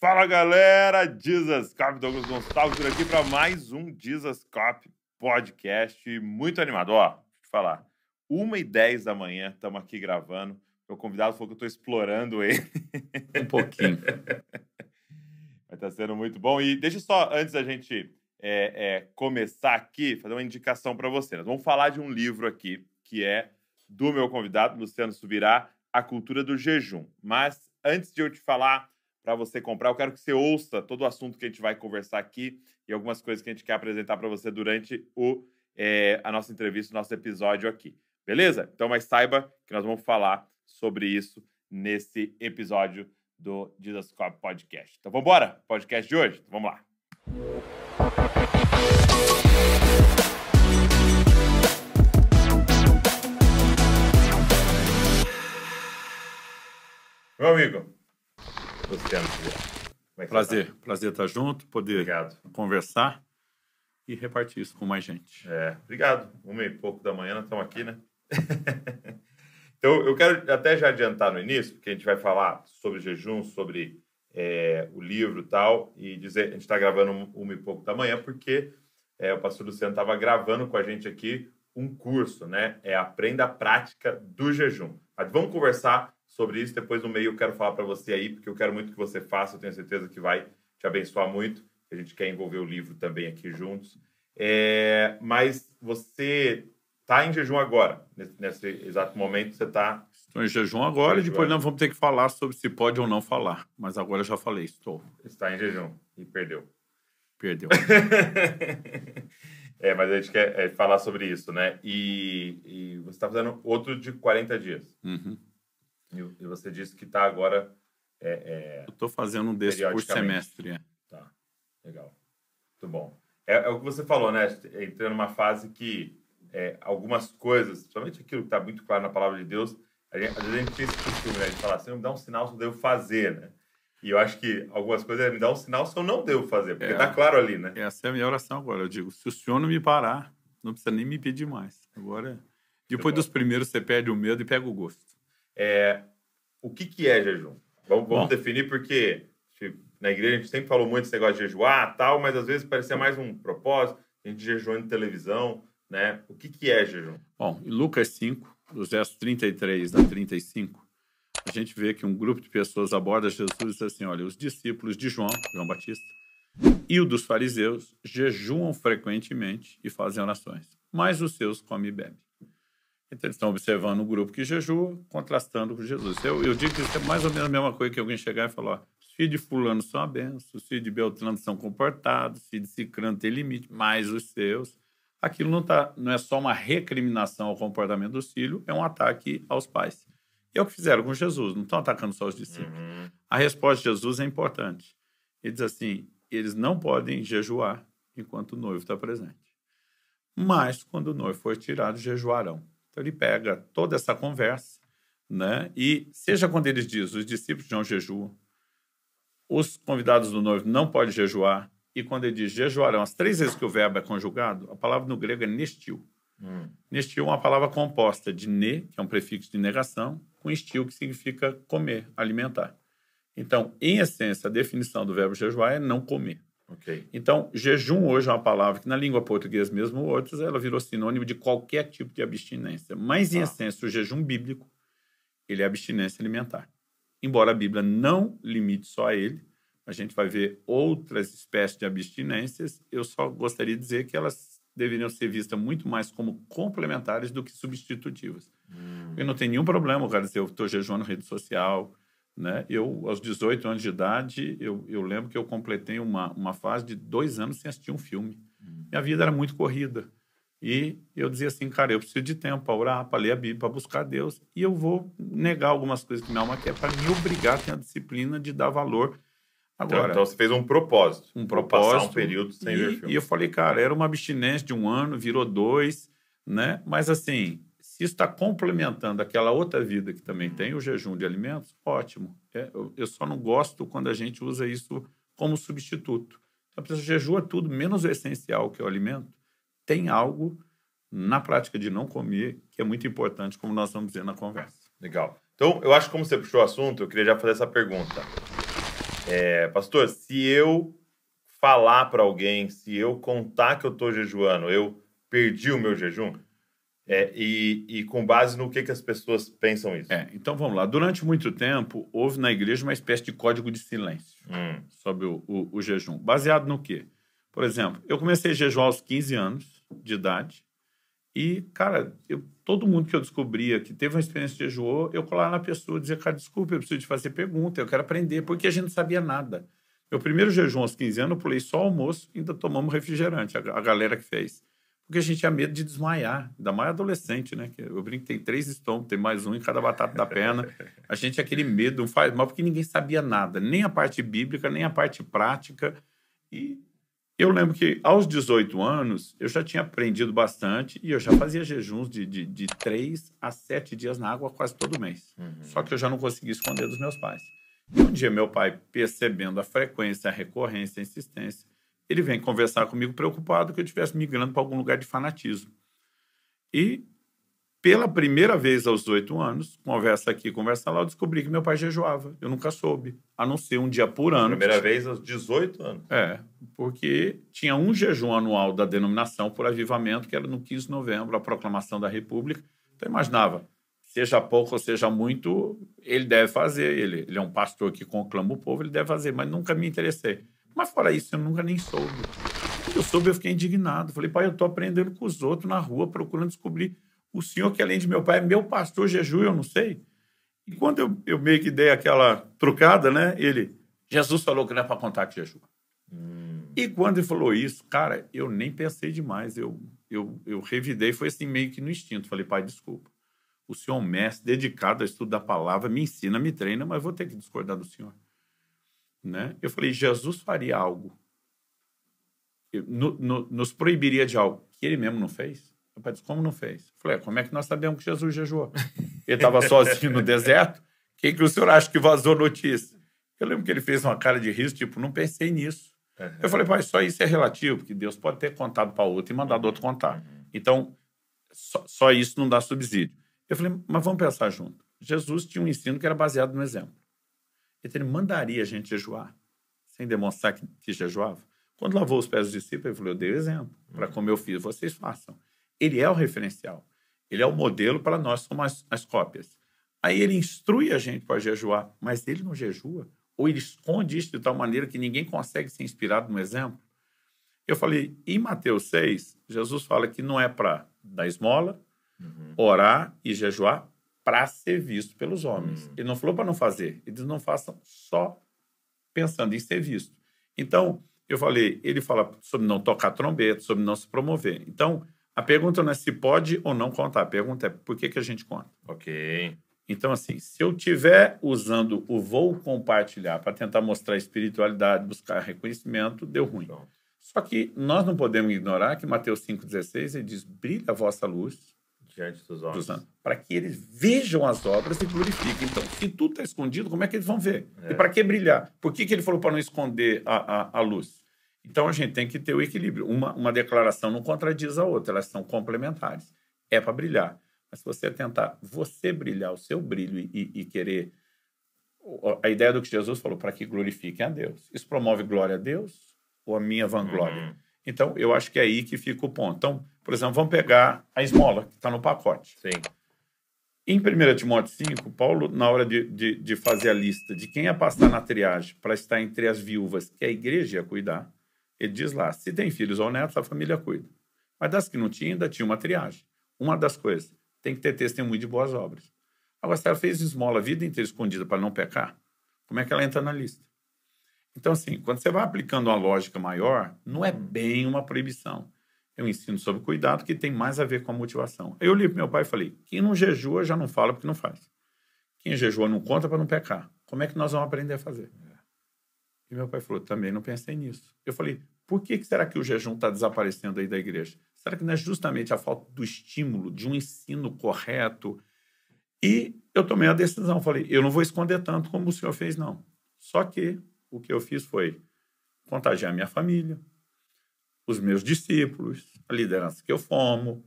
Fala galera, Jesus Cop, Douglas Gonçalves por aqui para mais um Jesus Cop podcast muito animado. Ó, deixa eu te falar, 1h10 da manhã, estamos aqui gravando. Meu convidado falou que eu estou explorando ele. Um pouquinho. Mas tá sendo muito bom. E deixa só, antes da gente começar aqui, fazer uma indicação para você. Nós vamos falar de um livro aqui, que é do meu convidado, Luciano Subirá, A Cultura do Jejum. Mas antes de eu te falar para você comprar, eu quero que você ouça todo o assunto que a gente vai conversar aqui e algumas coisas que a gente quer apresentar para você durante a nossa entrevista, o nosso episódio aqui. Beleza? Então, mas saiba que nós vamos falar sobre isso nesse episódio do Jesus Cop Podcast. Então, vamos embora? Podcast de hoje? Então, vamos lá. Meu amigo, Luciano, Prazer estar junto, poder conversar e repartir isso com mais gente. Obrigado. 1h pouco da manhã, nós estamos aqui, né? Então, eu quero até já adiantar no início, porque a gente vai falar sobre jejum, sobre o livro e tal, e dizer, a gente está gravando 1h pouco da manhã, porque o pastor Luciano estava gravando com a gente aqui um curso, né? Aprenda a Prática do Jejum. Mas vamos conversar sobre isso, depois no meio eu quero falar para você aí, porque eu quero muito que você faça, eu tenho certeza que vai te abençoar muito, a gente quer envolver o livro também aqui juntos. Mas você está em jejum agora, nesse exato momento você está... Estou em jejum agora e depois nós vamos ter que falar sobre se pode ou não falar, mas agora eu já falei, estou. Está em jejum e perdeu. Perdeu. Mas a gente quer falar sobre isso, né? E você está fazendo outro de 40 dias. Uhum. E você disse que está agora... Eu estou fazendo um desse por semestre. Tá, legal. Muito bom. É o que você falou, né? Entrando numa fase que algumas coisas, principalmente aquilo que está muito claro na palavra de Deus, às vezes a gente tem esse costume, né? De falar assim, me dá um sinal se eu devo fazer, né? E eu acho que algumas coisas me dá um sinal se eu não devo fazer, porque está claro ali, né? Essa é a minha oração agora. Eu digo, se o senhor não me parar, não precisa nem me pedir mais. Agora, depois dos primeiros, você perde o medo e pega o gosto. O que é jejum? Vamos definir, porque na igreja a gente sempre falou muito desse negócio de jejuar, tal, mas às vezes parecia mais um propósito, a gente jejuando em televisão, né? O que é jejum? Bom, em Lucas 5, dos versos 33 a 35, a gente vê que um grupo de pessoas aborda Jesus e diz assim, olha, os discípulos de João Batista, e o dos fariseus jejuam frequentemente e fazem orações, mas os seus comem e bebem. Então, eles estão observando o grupo que jejua, contrastando com Jesus. Eu digo que isso é mais ou menos a mesma coisa que alguém chegar e falar, os filhos de fulano são a benção, os filhos de Beltrano são comportados, os filhos de Cicrano têm limite, mas os seus... Aquilo não é só uma recriminação ao comportamento dos filhos, é um ataque aos pais. E é o que fizeram com Jesus, não estão atacando só os discípulos. Uhum. A resposta de Jesus é importante. Ele diz assim, eles não podem jejuar enquanto o noivo está presente. Mas, quando o noivo for tirado, jejuarão. Então, ele pega toda essa conversa, né? E seja quando eles dizem, os discípulos não jejuam, os convidados do noivo não podem jejuar, e quando ele diz jejuarão, as 3 vezes que o verbo é conjugado, a palavra no grego é nestil. Nestil é uma palavra composta de ne, que é um prefixo de negação, com estil, que significa comer, alimentar. Então, em essência, a definição do verbo jejuar é não comer. Okay. Então, jejum hoje é uma palavra que na língua portuguesa mesmo, outros, ela virou sinônimo de qualquer tipo de abstinência. Mas, em essência, o jejum bíblico, ele é abstinência alimentar. Embora a Bíblia não limite só a ele, a gente vai ver outras espécies de abstinências, eu só gostaria de dizer que elas deveriam ser vistas muito mais como complementares do que substitutivas. Eu não tenho nenhum problema, cara, dizer, eu estou jejuando rede social, né? Eu, aos 18 anos de idade, eu lembro que eu completei uma fase de 2 anos sem assistir um filme. Minha vida era muito corrida. E eu dizia assim, cara, eu preciso de tempo para orar, para ler a Bíblia, para buscar Deus. E eu vou negar algumas coisas que minha alma quer para me obrigar a ter a disciplina de dar valor. Agora, então você fez um propósito. Passar um período sem ver filme. E eu falei, cara, era uma abstinência de 1 ano, virou 2, né? Mas assim, se isso está complementando aquela outra vida que também tem o jejum de alimentos, ótimo. Eu só não gosto quando a gente usa isso como substituto. Então, a pessoa jejua tudo, menos o essencial, que é o alimento. Tem algo na prática de não comer que é muito importante, como nós vamos dizer na conversa. Legal. Então, eu acho que como você puxou o assunto, eu queria já fazer essa pergunta. Pastor, se eu falar para alguém, se eu contar que eu estou jejuando, eu perdi o meu jejum? E com base no que as pessoas pensam isso? Então vamos lá. Durante muito tempo, houve na igreja uma espécie de código de silêncio sobre o jejum. Baseado no quê? Por exemplo, eu comecei a jejuar aos 15 anos de idade e, cara, todo mundo que eu descobria que teve uma experiência de jejuou, eu colava na pessoa e dizia, cara, desculpa, eu preciso te fazer pergunta, eu quero aprender, porque a gente não sabia nada. Meu primeiro jejum aos 15 anos, eu pulei só almoço e ainda tomamos refrigerante, a galera que fez. Porque a gente tinha medo de desmaiar, ainda mais adolescente, né? Eu brinco que tem 3 estômagos, tem mais um em cada batata da perna. A gente tinha aquele medo, não faz mal, porque ninguém sabia nada, nem a parte bíblica, nem a parte prática. E eu lembro que aos 18 anos eu já tinha aprendido bastante e eu já fazia jejuns de 3 a 7 dias na água quase todo mês. Só que eu já não conseguia esconder dos meus pais. E um dia meu pai, percebendo a frequência, a recorrência, a insistência, ele vem conversar comigo preocupado que eu estivesse migrando para algum lugar de fanatismo. E, pela primeira vez aos 18 anos, conversa aqui, conversa lá, eu descobri que meu pai jejuava. Eu nunca soube, a não ser um dia por ano. Primeira vez aos 18 anos? Porque tinha um jejum anual da denominação por avivamento, que era no 15 de novembro, a proclamação da República. Então, eu imaginava, seja pouco ou seja muito, ele deve fazer. Ele é um pastor que conclama o povo, ele deve fazer, mas nunca me interessei. Mas fora isso, eu nunca nem soube. Quando eu soube, eu fiquei indignado. Falei, pai, eu estou aprendendo com os outros na rua, procurando descobrir o senhor que, além de meu pai, é meu pastor jejum, eu não sei. E quando eu meio que dei aquela trucada, né? Jesus falou que não é para contar que jejua. E quando ele falou isso, cara, eu nem pensei demais. Eu revidei, foi assim meio que no instinto. Falei, pai, desculpa. O senhor é um mestre dedicado ao estudo da palavra, me ensina, me treina, mas vou ter que discordar do senhor. Né? Eu falei, Jesus faria algo, nos proibiria de algo que ele mesmo não fez? Meu pai disse, como não fez? Eu falei, como é que nós sabemos que Jesus jejuou? Ele estava sozinho no deserto? Quem que o senhor acha que vazou notícia? Eu lembro que ele fez uma cara de riso, tipo, não pensei nisso. Eu falei, pai, só isso é relativo, porque Deus pode ter contado para outro e mandado outro contar. Então, só isso não dá subsídio. Eu falei, mas vamos pensar junto. Jesus tinha um ensino que era baseado no exemplo. Então, ele mandaria a gente jejuar, sem demonstrar que jejuava. Quando lavou os pés dos discípulos, ele falou, eu dei o exemplo. Para como eu fiz, vocês façam. Ele é o referencial. Ele é o modelo para nós, somos as cópias. Aí ele instrui a gente para jejuar, mas ele não jejua. Ou ele esconde isso de tal maneira que ninguém consegue ser inspirado no exemplo. Eu falei, em Mateus 6, Jesus fala que não é para dar esmola, orar e jejuar, para ser visto pelos homens. Ele não falou para não fazer. Eles não façam só pensando em ser visto. Então, eu falei, ele fala sobre não tocar trombeta, sobre não se promover. Então, a pergunta não é se pode ou não contar. A pergunta é por que a gente conta. Ok. Então, assim, se eu estiver usando o vou compartilhar para tentar mostrar espiritualidade, buscar reconhecimento, deu ruim. Pronto. Só que nós não podemos ignorar que Mateus 5,16, ele diz, brilha a vossa luz diante dos homens, para que eles vejam as obras e glorifiquem. Então, se tudo está escondido, como é que eles vão ver? E para que brilhar? Por que ele falou para não esconder a luz? Então, a gente tem que ter o equilíbrio. Uma declaração não contradiz a outra, elas são complementares. É para brilhar. Mas se você tentar brilhar, o seu brilho e querer... A ideia do que Jesus falou, para que glorifiquem a Deus. Isso promove glória a Deus ou a minha vanglória? Então, eu acho que é aí que fica o ponto. Então, por exemplo, vamos pegar a esmola, que está no pacote. Sim. Em 1 Timóteo 5, Paulo, na hora de fazer a lista de quem ia passar na triagem para estar entre as viúvas que a igreja ia cuidar, ele diz lá, se tem filhos ou netos, a família cuida. Mas das que não tinha, ainda tinha uma triagem. Uma das coisas, tem que ter testemunho de boas obras. Agora, se ela fez esmola a vida inteira escondida para não pecar, como é que ela entra na lista? Então, assim, quando você vai aplicando uma lógica maior, não é bem uma proibição. É um ensino sobre cuidado que tem mais a ver com a motivação. Eu li para meu pai e falei, quem não jejua já não fala porque não faz. Quem jejua não conta para não pecar. Como é que nós vamos aprender a fazer? E meu pai falou, também não pensei nisso. Eu falei, por que será que o jejum está desaparecendo aí da igreja? Será que não é justamente a falta do estímulo, de um ensino correto? E eu tomei a decisão, falei, eu não vou esconder tanto como o senhor fez, não. Só que o que eu fiz foi contagiar minha família, os meus discípulos, a liderança que eu formo,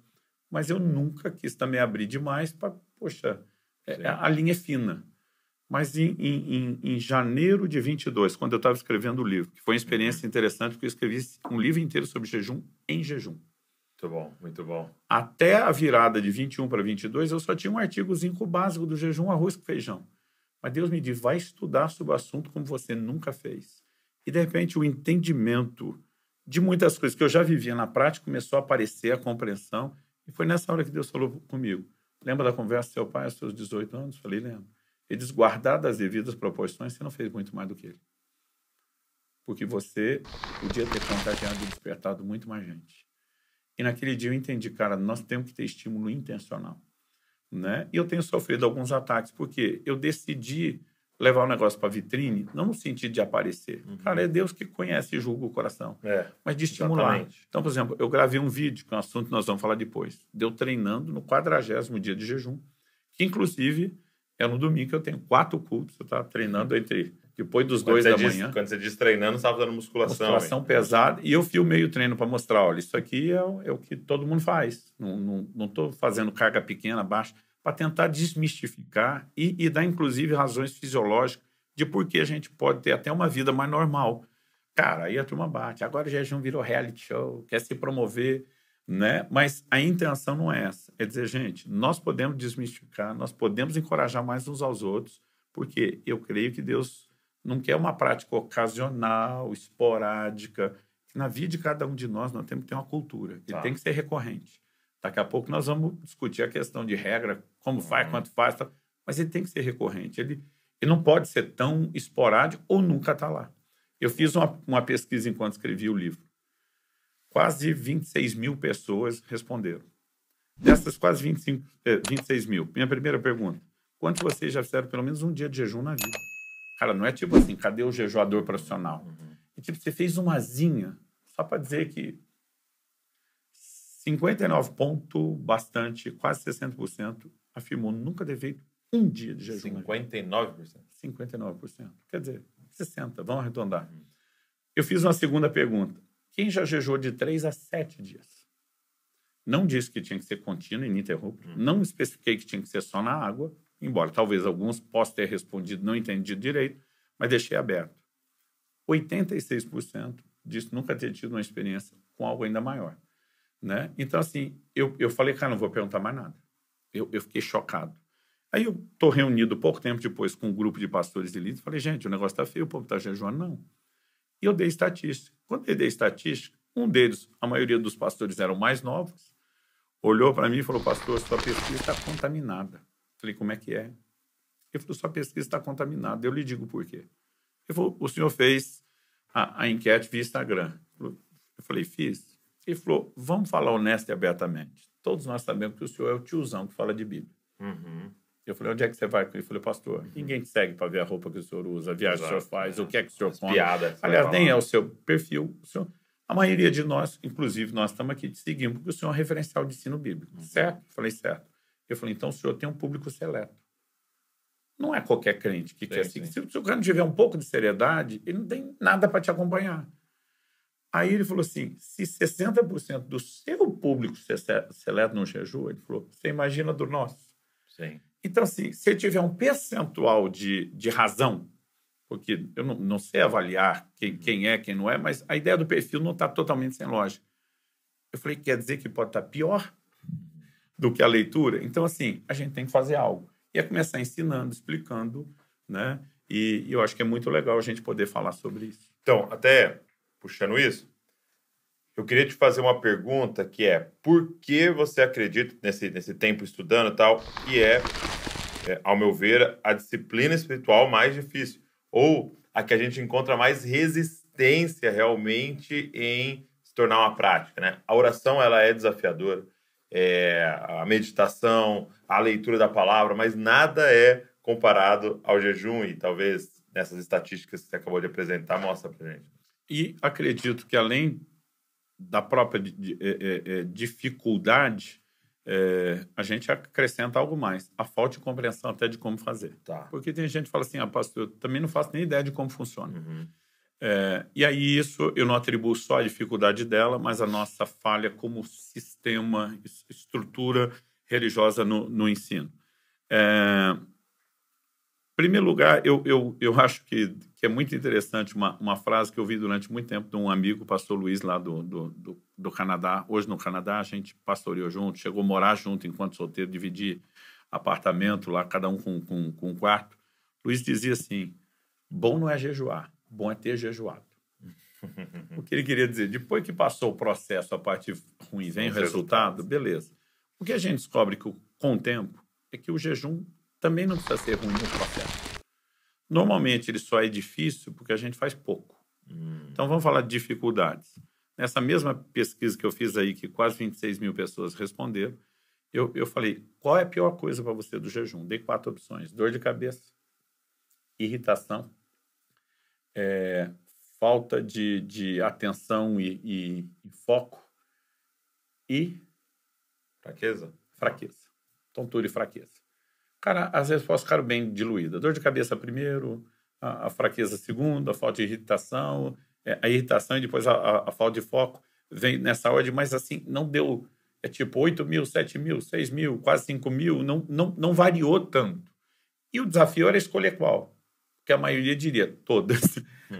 mas eu nunca quis também abrir demais para, poxa, a linha é fina. Mas em janeiro de 22, quando eu estava escrevendo o livro, que foi uma experiência interessante, porque eu escrevi um livro inteiro sobre jejum em jejum. Muito bom, muito bom. Até a virada de 21 para 22, eu só tinha um artigozinho básico do jejum, arroz com feijão. Mas Deus me disse, vai estudar sobre o assunto como você nunca fez. E, de repente, o entendimento de muitas coisas que eu já vivia na prática começou a aparecer, a compreensão. E foi nessa hora que Deus falou comigo. Lembra da conversa do seu pai aos seus 18 anos? Falei, lembro. Ele diz, guardado as devidas proporções, você não fez muito mais do que ele. Porque você podia ter contagiado e despertado muito mais gente. E naquele dia eu entendi, cara, nós temos que ter estímulo intencional. Né? E eu tenho sofrido alguns ataques, porque eu decidi levar o negócio para a vitrine, não no sentido de aparecer. Cara, é Deus que conhece e julga o coração. Mas de estimular. Exatamente. Então, por exemplo, eu gravei um vídeo, que é um assunto que nós vamos falar depois, de eu treinando no 40º dia de jejum, que inclusive é no domingo que eu tenho 4 cultos, eu estava treinando depois dos 2 da manhã. Quando você diz treinando, você estava fazendo musculação. Musculação pesada. E eu filmei o treino para mostrar, olha, isso aqui é o que todo mundo faz. Não estou fazendo carga pequena, baixa, para tentar desmistificar e dar, inclusive, razões fisiológicas de por que a gente pode ter até uma vida mais normal. Cara, aí a turma bate. Agora o jejum virou reality show, quer se promover, né? Mas a intenção não é essa. É dizer, gente, nós podemos desmistificar, nós podemos encorajar mais uns aos outros, porque eu creio que Deus não quer uma prática ocasional, esporádica. Na vida de cada um de nós temos que ter uma cultura. Ele tem que ser recorrente. Daqui a pouco nós vamos discutir a questão de regra, como faz, quanto faz, tá? Mas ele tem que ser recorrente. Ele não pode ser tão esporádico ou nunca estar lá. Eu fiz uma pesquisa enquanto escrevi o livro. Quase 26 mil pessoas responderam. Dessas quase 26 mil, minha primeira pergunta, quantos de vocês já fizeram pelo menos um dia de jejum na vida? Cara, não é tipo assim, cadê o jejuador profissional? É tipo, você fez uma asinha, só para dizer que 59 ponto bastante, quase 60%, afirmou nunca ter feito um dia de jejum. 59%? 59%. Quer dizer, 60%, vamos arredondar. Eu fiz uma segunda pergunta. Quem já jejuou de 3 a 7 dias? Não disse que tinha que ser contínuo e ininterrupto. Não especifiquei que tinha que ser só na água, embora talvez alguns possam ter respondido, não entendido direito, mas deixei aberto. 86% disse nunca ter tido uma experiência com algo ainda maior. Né? Então, assim, eu falei, cara, não vou perguntar mais nada. Eu fiquei chocado. Aí eu estou reunido pouco tempo depois com um grupo de pastores e líderes, falei, gente, o negócio está feio, o povo está jejuando, não. E eu dei estatística. Quando eu dei estatística, um deles, a maioria dos pastores eram mais novos, olhou para mim e falou, pastor, sua pesquisa está contaminada. Falei, como é que é? Ele falou, sua pesquisa está contaminada. Eu lhe digo por quê. Ele falou, o senhor fez a enquete via Instagram. Eu falei, fiz. Ele falou, vamos falar honesto e abertamente. Todos nós sabemos que o senhor é o tiozão que fala de Bíblia. Eu falei, onde é que você vai? Ele falou, pastor, ninguém te segue para ver a roupa que o senhor usa, a viagem que o senhor faz, o que é que o senhor come. Aliás, nem é o seu perfil. O senhor, a maioria de nós, inclusive nós estamos aqui te seguindo, porque o senhor é um referencial de ensino bíblico. Certo? Eu falei, certo. Eu falei, então o senhor tem um público seleto. Não é qualquer crente que quer seguir. Se o cara não tiver um pouco de seriedade, ele não tem nada para te acompanhar. Aí ele falou assim, se 60% do seu público seleto não jejua, ele falou, você imagina do nosso. Sim. Então, assim, se tiver um percentual de razão, porque eu não sei avaliar quem é, quem não é, mas a ideia do perfil não está totalmente sem lógica. Eu falei, quer dizer que pode estar pior do que a leitura? Então, assim, a gente tem que fazer algo. E é começar ensinando, explicando, né? E eu acho que é muito legal a gente poder falar sobre isso. Então, até puxando isso, eu queria te fazer uma pergunta que é, por que você acredita, nesse tempo estudando e tal, que ao meu ver, a disciplina espiritual mais difícil? Ou a que a gente encontra mais resistência realmente em se tornar uma prática, né? A oração, ela é desafiadora, a meditação, a leitura da palavra, mas nada é comparado ao jejum e talvez nessas estatísticas que você acabou de apresentar, mostra pra gente. E acredito que além da própria dificuldade, a gente acrescenta algo mais. A falta de compreensão até de como fazer. Tá. Porque tem gente que fala assim, pastor, eu também não faço nem ideia de como funciona. E aí isso eu não atribuo só a dificuldade dela, mas a nossa falha como sistema, estrutura religiosa no ensino. primeiro lugar, eu acho que é muito interessante uma frase que eu vi durante muito tempo de um amigo, o pastor Luiz, lá do Canadá. Hoje, no Canadá, a gente pastoreou junto, chegou a morar junto enquanto solteiro, dividir apartamento lá, cada um com um quarto. Luiz dizia assim, bom não é jejuar, bom é ter jejuado. O que ele queria dizer? Depois que passou o processo, a parte ruim, vem o resultado, beleza. O que a gente descobre com o tempo é que o jejum também não precisa ser ruim no processo. Normalmente, ele só é difícil porque a gente faz pouco. Então, vamos falar de dificuldades. Nessa mesma pesquisa que eu fiz aí, que quase 26 mil pessoas responderam, eu falei, qual é a pior coisa para você do jejum? Dei 4 opções. Dor de cabeça, irritação, falta de atenção e foco e fraqueza. Tontura e fraqueza. Cara, as respostas ficaram bem diluídas. Dor de cabeça primeiro, a fraqueza segundo, a falta de irritação, a irritação e depois a falta de foco vem nessa ordem, mas assim, não deu, tipo 8 mil, 7 mil, 6 mil, quase 5 mil, não variou tanto. E o desafio era escolher qual, porque a maioria diria todas,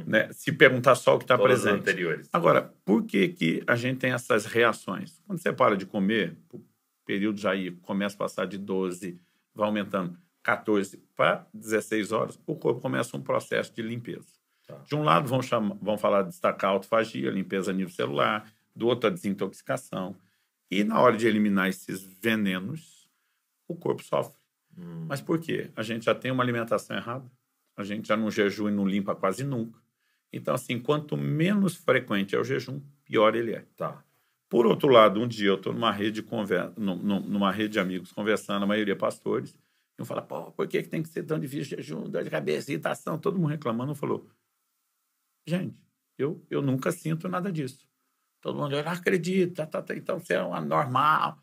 né? Se perguntar só o que está presente. Anteriores. Agora, por que a gente tem essas reações? Quando você para de comer, o período já começa a passar de 12, vai aumentando 14 para 16 horas, o corpo começa um processo de limpeza. Tá. De um lado, vão falar de destacar a autofagia, limpeza a nível celular, do outro, a desintoxicação. E na hora de eliminar esses venenos, o corpo sofre. Mas por quê? A gente já tem uma alimentação errada, a gente já não jejua e não limpa quase nunca. Então, assim, quanto menos frequente é o jejum, pior ele é. Tá. Por outro lado, um dia eu estou numa rede de amigos conversando, a maioria pastores, e um fala, pô, por que tem que ser tão difícil jejum, dor de cabeça, irritação, todo mundo reclamando. Um falou, gente, eu nunca sinto nada disso. Todo mundo, eu não acredito, então você é um anormal.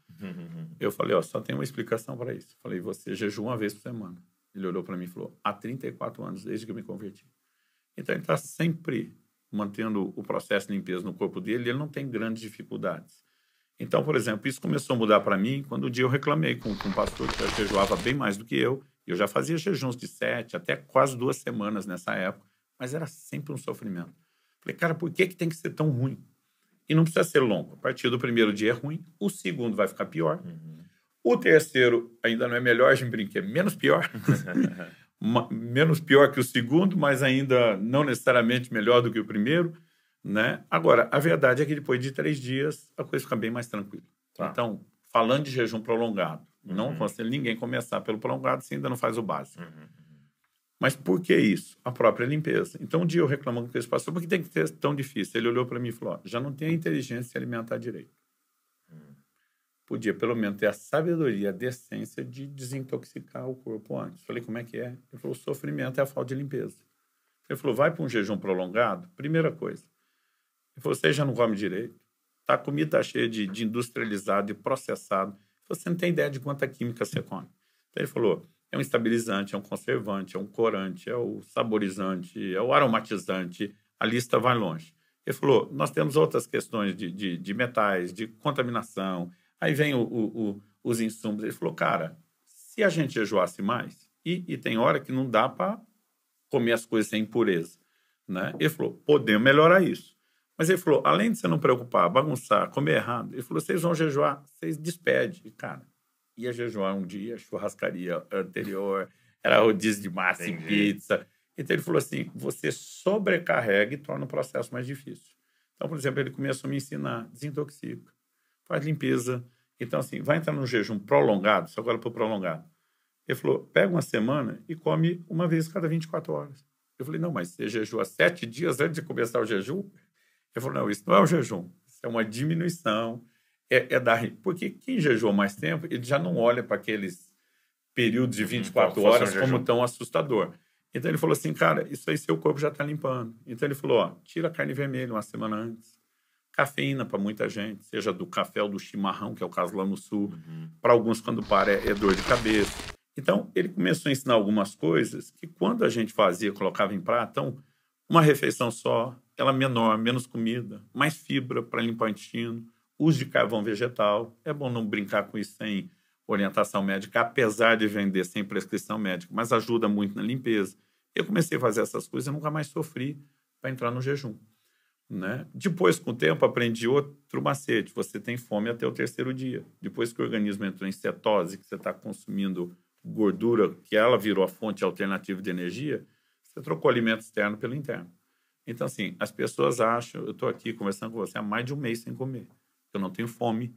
Eu falei, só tem uma explicação para isso. Falei, você jejua uma vez por semana. Ele olhou para mim e falou, há 34 anos, desde que eu me converti. Então, ele está sempre mantendo o processo de limpeza no corpo dele, e ele não tem grandes dificuldades. Então, por exemplo, isso começou a mudar para mim quando um dia eu reclamei com um pastor que jejuava bem mais do que eu. Eu já fazia jejuns de 7, até quase 2 semanas nessa época, mas era sempre um sofrimento. Falei, cara, por que tem que ser tão ruim? E não precisa ser longo. A partir do primeiro dia é ruim, o segundo vai ficar pior. O terceiro ainda não é melhor, a gente brinca, é menos pior. Menos pior que o segundo, mas ainda não necessariamente melhor do que o primeiro, né? Agora, a verdade é que depois de 3 dias, a coisa fica bem mais tranquila. Tá. Então, falando de jejum prolongado, não aconselho ninguém começar pelo prolongado se ainda não faz o básico. Mas por que isso? A própria limpeza. Então, um dia eu reclamando com esse pastor, por que tem que ser tão difícil? Ele olhou para mim e falou, já não tem a inteligência de se alimentar direito. Podia, pelo menos, ter a sabedoria, a decência de desintoxicar o corpo antes. Falei, como é que é? Ele falou, o sofrimento é a falta de limpeza. Ele falou, vai para um jejum prolongado, primeira coisa. Ele falou, você já não come direito, a comida está cheia de industrializado, de processado. Você não tem ideia de quanta química você come. Então, ele falou, é um estabilizante, é um conservante, é um corante, é o saborizante, é o aromatizante, a lista vai longe. Ele falou, nós temos outras questões de metais, de contaminação. Aí vem os insumos. Ele falou, cara, se a gente jejuasse mais, e tem hora que não dá para comer as coisas sem impureza, né? Ele falou, podemos melhorar isso. Mas ele falou, além de você não preocupar, bagunçar, comer errado, ele falou, vocês vão jejuar, vocês despedem. E, cara, ia jejuar um dia, churrascaria anterior, era rodízio de massa e pizza. Então ele falou assim, você sobrecarrega e torna o processo mais difícil. Então, por exemplo, ele começou a me ensinar, desintoxica, faz limpeza. Então, assim, vai entrar num jejum prolongado, só agora para o prolongado. Ele falou, pega uma semana e come uma vez cada 24 horas. Eu falei, não, mas você jejua 7 dias antes de começar o jejum? Ele falou, não, isso não é um jejum, isso é uma diminuição, porque quem jejuou mais tempo, ele já não olha para aqueles períodos de 24 horas como tão assustador. Então, ele falou assim, cara, isso aí seu corpo já está limpando. Então, ele falou, tira a carne vermelha uma semana antes. Cafeína para muita gente, seja do café ou do chimarrão, que é o caso lá no sul. Para alguns, quando para, é dor de cabeça. Então, ele começou a ensinar algumas coisas que, quando a gente fazia, colocava em prato, então, uma refeição só, ela menor, menos comida, mais fibra para limpar o intestino, uso de carvão vegetal. É bom não brincar com isso sem orientação médica, apesar de vender sem prescrição médica, mas ajuda muito na limpeza. Eu comecei a fazer essas coisas e nunca mais sofri para entrar no jejum, né? Depois, com o tempo, aprendi outro macete. Você tem fome até o terceiro dia. Depois que o organismo entrou em cetose, que você está consumindo gordura, que ela virou a fonte alternativa de energia, você trocou o alimento externo pelo interno. Então, assim, as pessoas acham... Eu estou aqui conversando com você há mais de um mês sem comer. Eu não tenho fome,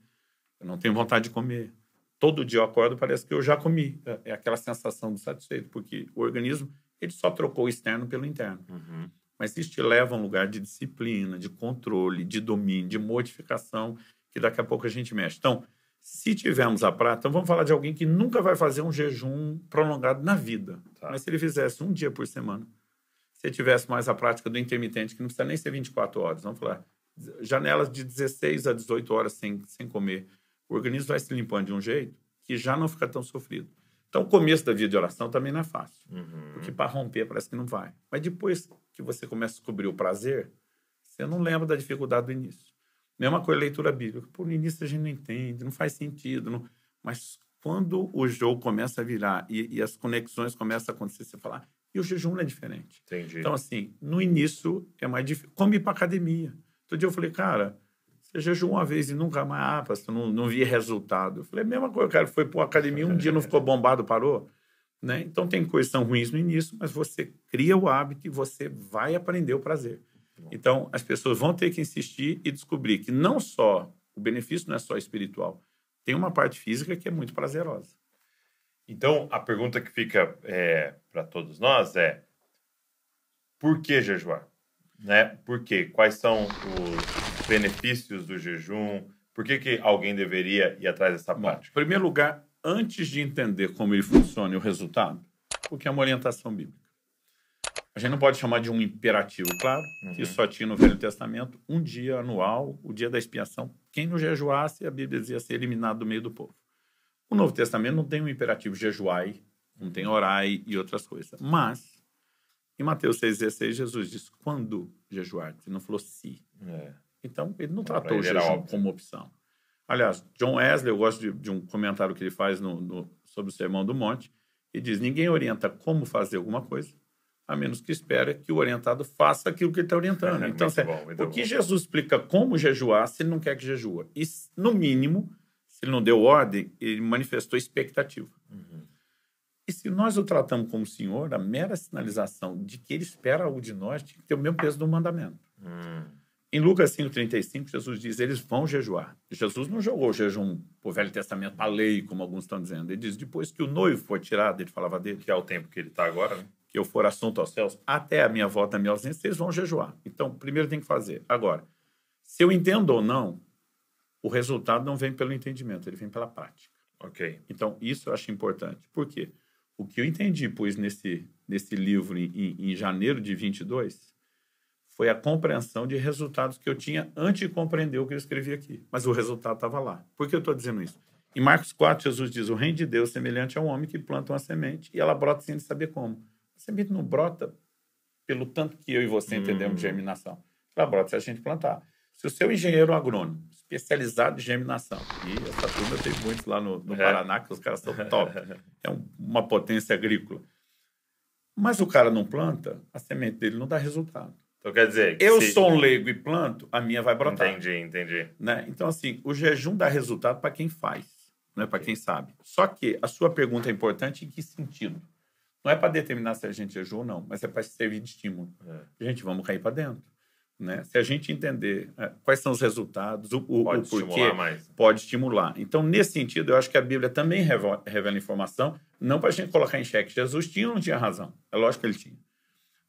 eu não tenho vontade de comer. Todo dia eu acordo, parece que eu já comi. É aquela sensação de satisfeito, porque o organismo ele só trocou o externo pelo interno. Uhum. Mas isso te leva a um lugar de disciplina, de controle, de domínio, de modificação, que daqui a pouco a gente mexe. Então, se tivermos a prática, então vamos falar de alguém que nunca vai fazer um jejum prolongado na vida. Tá. Mas se ele fizesse um dia por semana, se ele tivesse mais a prática do intermitente, que não precisa nem ser 24 horas, vamos falar, janelas de 16 a 18 horas sem comer, o organismo vai se limpando de um jeito que já não fica tão sofrido. Então, o começo da vida de oração também não é fácil, porque para romper parece que não vai. Mas depois que você começa a descobrir o prazer, você não lembra da dificuldade do início. Mesma coisa, leitura bíblica. Pô, no início a gente não entende, não faz sentido. Não... Mas quando o jogo começa a virar e as conexões começam a acontecer, você fala, e o jejum não é diferente. Entendi. Então, assim, no início é mais difícil. Como ir para academia. Outro dia eu falei, cara, você jejuou uma vez e nunca mais, pastor, não via resultado. Eu falei, a mesma coisa, o cara foi para a academia um dia, não ficou bombado, parou. Né? Então, tem coisas que são ruins no início, mas você cria o hábito e você vai aprender o prazer. Então, as pessoas vão ter que insistir e descobrir que não só, o benefício não é só espiritual, tem uma parte física que é muito prazerosa. Então, a pergunta que fica para todos nós é, por que jejuar? Né? Por quê? Quais são os benefícios do jejum? Por que alguém deveria ir atrás dessa prática? Em primeiro lugar, antes de entender como ele funciona e o resultado, porque é uma orientação bíblica. A gente não pode chamar de um imperativo, claro, que só tinha no Velho Testamento um dia anual, o dia da expiação. Quem não jejuasse, a Bíblia dizia ser eliminado do meio do povo. O Novo Testamento não tem um imperativo jejuai, não tem orai e outras coisas. Mas, em Mateus 6,16, Jesus disse quando jejuar, ele não falou se. Então, ele não tratou o jejum como opção. Aliás, John Wesley, eu gosto de um comentário que ele faz sobre o Sermão do Monte, e diz, ninguém orienta como fazer alguma coisa, a menos que espere que o orientado faça aquilo que ele está orientando. Então, por que Jesus explica como jejuar se ele não quer que jejua? E, no mínimo, se ele não deu ordem, ele manifestou expectativa. E se nós o tratamos como Senhor, a mera sinalização de que ele espera algo de nós tinha que ter o mesmo peso do mandamento. Em Lucas 5,35, Jesus diz, eles vão jejuar. Jesus não jogou o jejum para o Velho Testamento, para a lei, como alguns estão dizendo. Ele diz, depois que o noivo for tirado, ele falava dele, que é o tempo que ele está agora, né? Que eu for assunto aos céus, até a minha volta, a minha ausência, vocês vão jejuar. Então, primeiro tem que fazer. Agora, se eu entendo ou não, o resultado não vem pelo entendimento, ele vem pela prática. Ok. Então, isso eu acho importante. Por quê? O que eu entendi, pois, nesse livro, em janeiro de 22, foi a compreensão de resultados que eu tinha antes de compreender o que eu escrevi aqui. Mas o resultado estava lá. Por que eu estou dizendo isso? Em Marcos 4, Jesus diz, o reino de Deus é semelhante a um homem que planta uma semente e ela brota sem ele saber como. A semente não brota pelo tanto que eu e você entendemos de germinação. Ela brota se a gente plantar. Se o seu engenheiro agrônomo, especializado em germinação, e essa turma eu tenho muitos lá no Paraná, que os caras são top, é uma potência agrícola. Mas o cara não planta, a semente dele não dá resultado. Então, quer dizer... Eu sou um leigo e planto, a minha vai brotar. Entendi. Né? Então, assim, o jejum dá resultado para quem faz, não é para quem sabe. Só que a sua pergunta é importante em que sentido? Não é para determinar se a gente jejua ou não, mas é para servir de estímulo. Gente, vamos cair para dentro. Né? Se a gente entender quais são os resultados, o porquê, pode estimular. Então, nesse sentido, eu acho que a Bíblia também revela informação, não para a gente colocar em xeque. Jesus tinha ou não tinha razão? É lógico que ele tinha.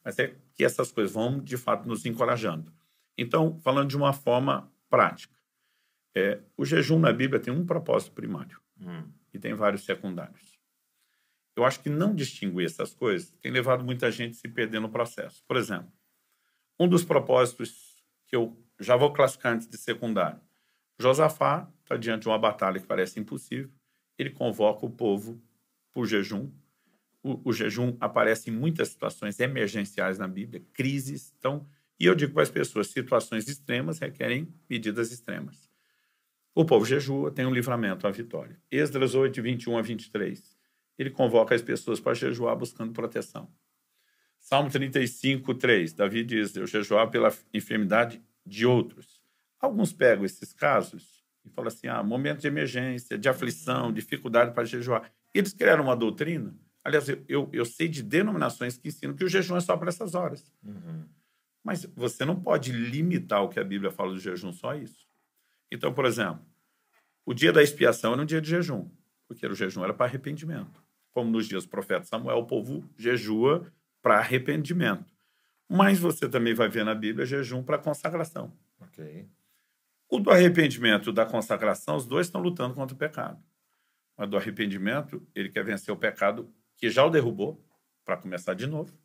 Mas é que essas coisas vão, de fato, nos encorajando. Então, falando de uma forma prática, o jejum na Bíblia tem um propósito primário e tem vários secundários. Eu acho que não distinguir essas coisas tem levado muita gente a se perder no processo. Por exemplo, um dos propósitos que eu já vou classificar antes de secundário. Josafá está diante de uma batalha que parece impossível. Ele convoca o povo por jejum. O jejum aparece em muitas situações emergenciais na Bíblia, crises. Então, e eu digo para as pessoas, situações extremas requerem medidas extremas. O povo jejua, tem um livramento, uma vitória. Esdras 8, 21 a 23. Ele convoca as pessoas para jejuar buscando proteção. Salmo 35, 3. Davi diz, eu jejuar pela enfermidade de outros. Alguns pegam esses casos e falam assim, momento de emergência, de aflição, dificuldade para jejuar. Eles criaram uma doutrina. Aliás, eu sei de denominações que ensinam que o jejum é só para essas horas. Mas você não pode limitar o que a Bíblia fala do jejum só a isso. Então, por exemplo, o dia da expiação era um dia de jejum, porque o jejum era para arrependimento. Como nos dias do profeta Samuel, o povo jejua para arrependimento. Mas você também vai ver na Bíblia jejum para consagração. Ok. O do arrependimento e o da consagração, os dois estão lutando contra o pecado. Mas do arrependimento, ele quer vencer o pecado que já o derrubou, para começar de novo,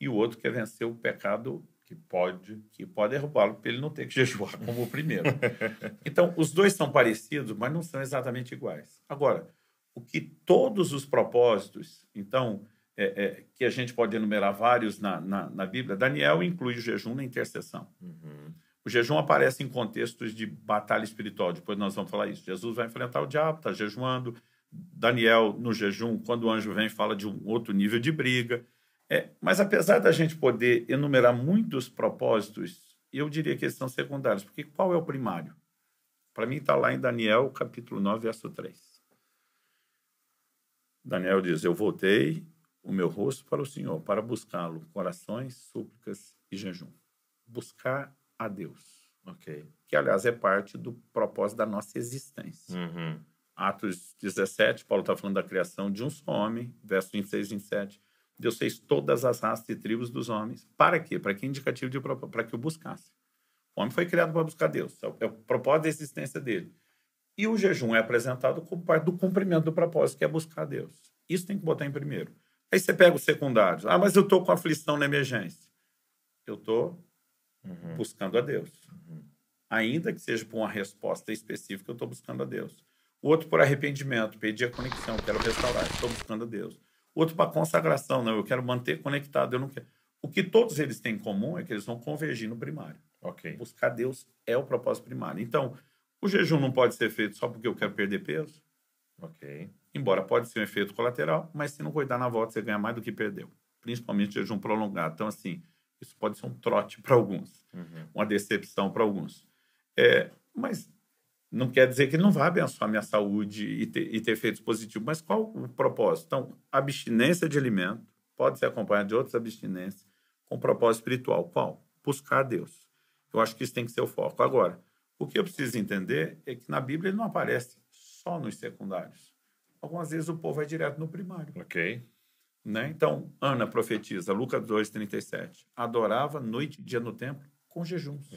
e o outro quer vencer o pecado que pode derrubá-lo, para ele não ter que jejuar como o primeiro. Então, os dois são parecidos, mas não são exatamente iguais. Agora, o que todos os propósitos, então, que a gente pode enumerar vários na Bíblia, Daniel inclui o jejum na intercessão. O jejum aparece em contextos de batalha espiritual, depois nós vamos falar isso. Jesus vai enfrentar o diabo, está jejuando. Daniel, no jejum, quando o anjo vem, fala de um outro nível de briga. Mas apesar da gente poder enumerar muitos propósitos, eu diria que eles são secundários, porque qual é o primário? Para mim está lá em Daniel, capítulo 9, verso 3. Daniel diz, eu voltei o meu rosto para o Senhor, para buscá-lo, com orações, súplicas e jejum. Buscar a Deus. Ok. Que, aliás, é parte do propósito da nossa existência. Atos 17, Paulo está falando da criação de um só homem, verso 26 e 27. Deus fez todas as raças e tribos dos homens. Para quê? Para que indicativo de propósito? Para que o buscasse. O homem foi criado para buscar Deus. É o propósito da existência dele. E o jejum é apresentado como parte do cumprimento do propósito, que é buscar Deus. Isso tem que botar em primeiro. Aí você pega os secundários. Mas eu estou com aflição na emergência. Eu estou buscando a Deus. Ainda que seja por uma resposta específica, eu estou buscando a Deus. O outro por arrependimento, perdi a conexão, quero restaurar, estou buscando a Deus. O outro para consagração, não, eu quero manter conectado, eu não quero. O que todos eles têm em comum é que eles vão convergir no primário. Ok. Buscar Deus é o propósito primário. Então, o jejum não pode ser feito só porque eu quero perder peso. Ok. Embora pode ser um efeito colateral, mas se não cuidar na volta, você ganha mais do que perdeu. Principalmente jejum prolongado. Então, assim, isso pode ser um trote para alguns, uma decepção para alguns. Mas não quer dizer que ele não vai abençoar a minha saúde e ter efeitos positivos. Mas qual o propósito? Então, abstinência de alimento pode ser acompanhada de outras abstinências com propósito espiritual. Qual? Buscar a Deus. Eu acho que isso tem que ser o foco. Agora, o que eu preciso entender é que na Bíblia ele não aparece só nos secundários. Algumas vezes o povo vai direto no primário. Ok. Né? Então, Ana profetiza, Lucas 2:37. Adorava noite e dia no templo com jejuns.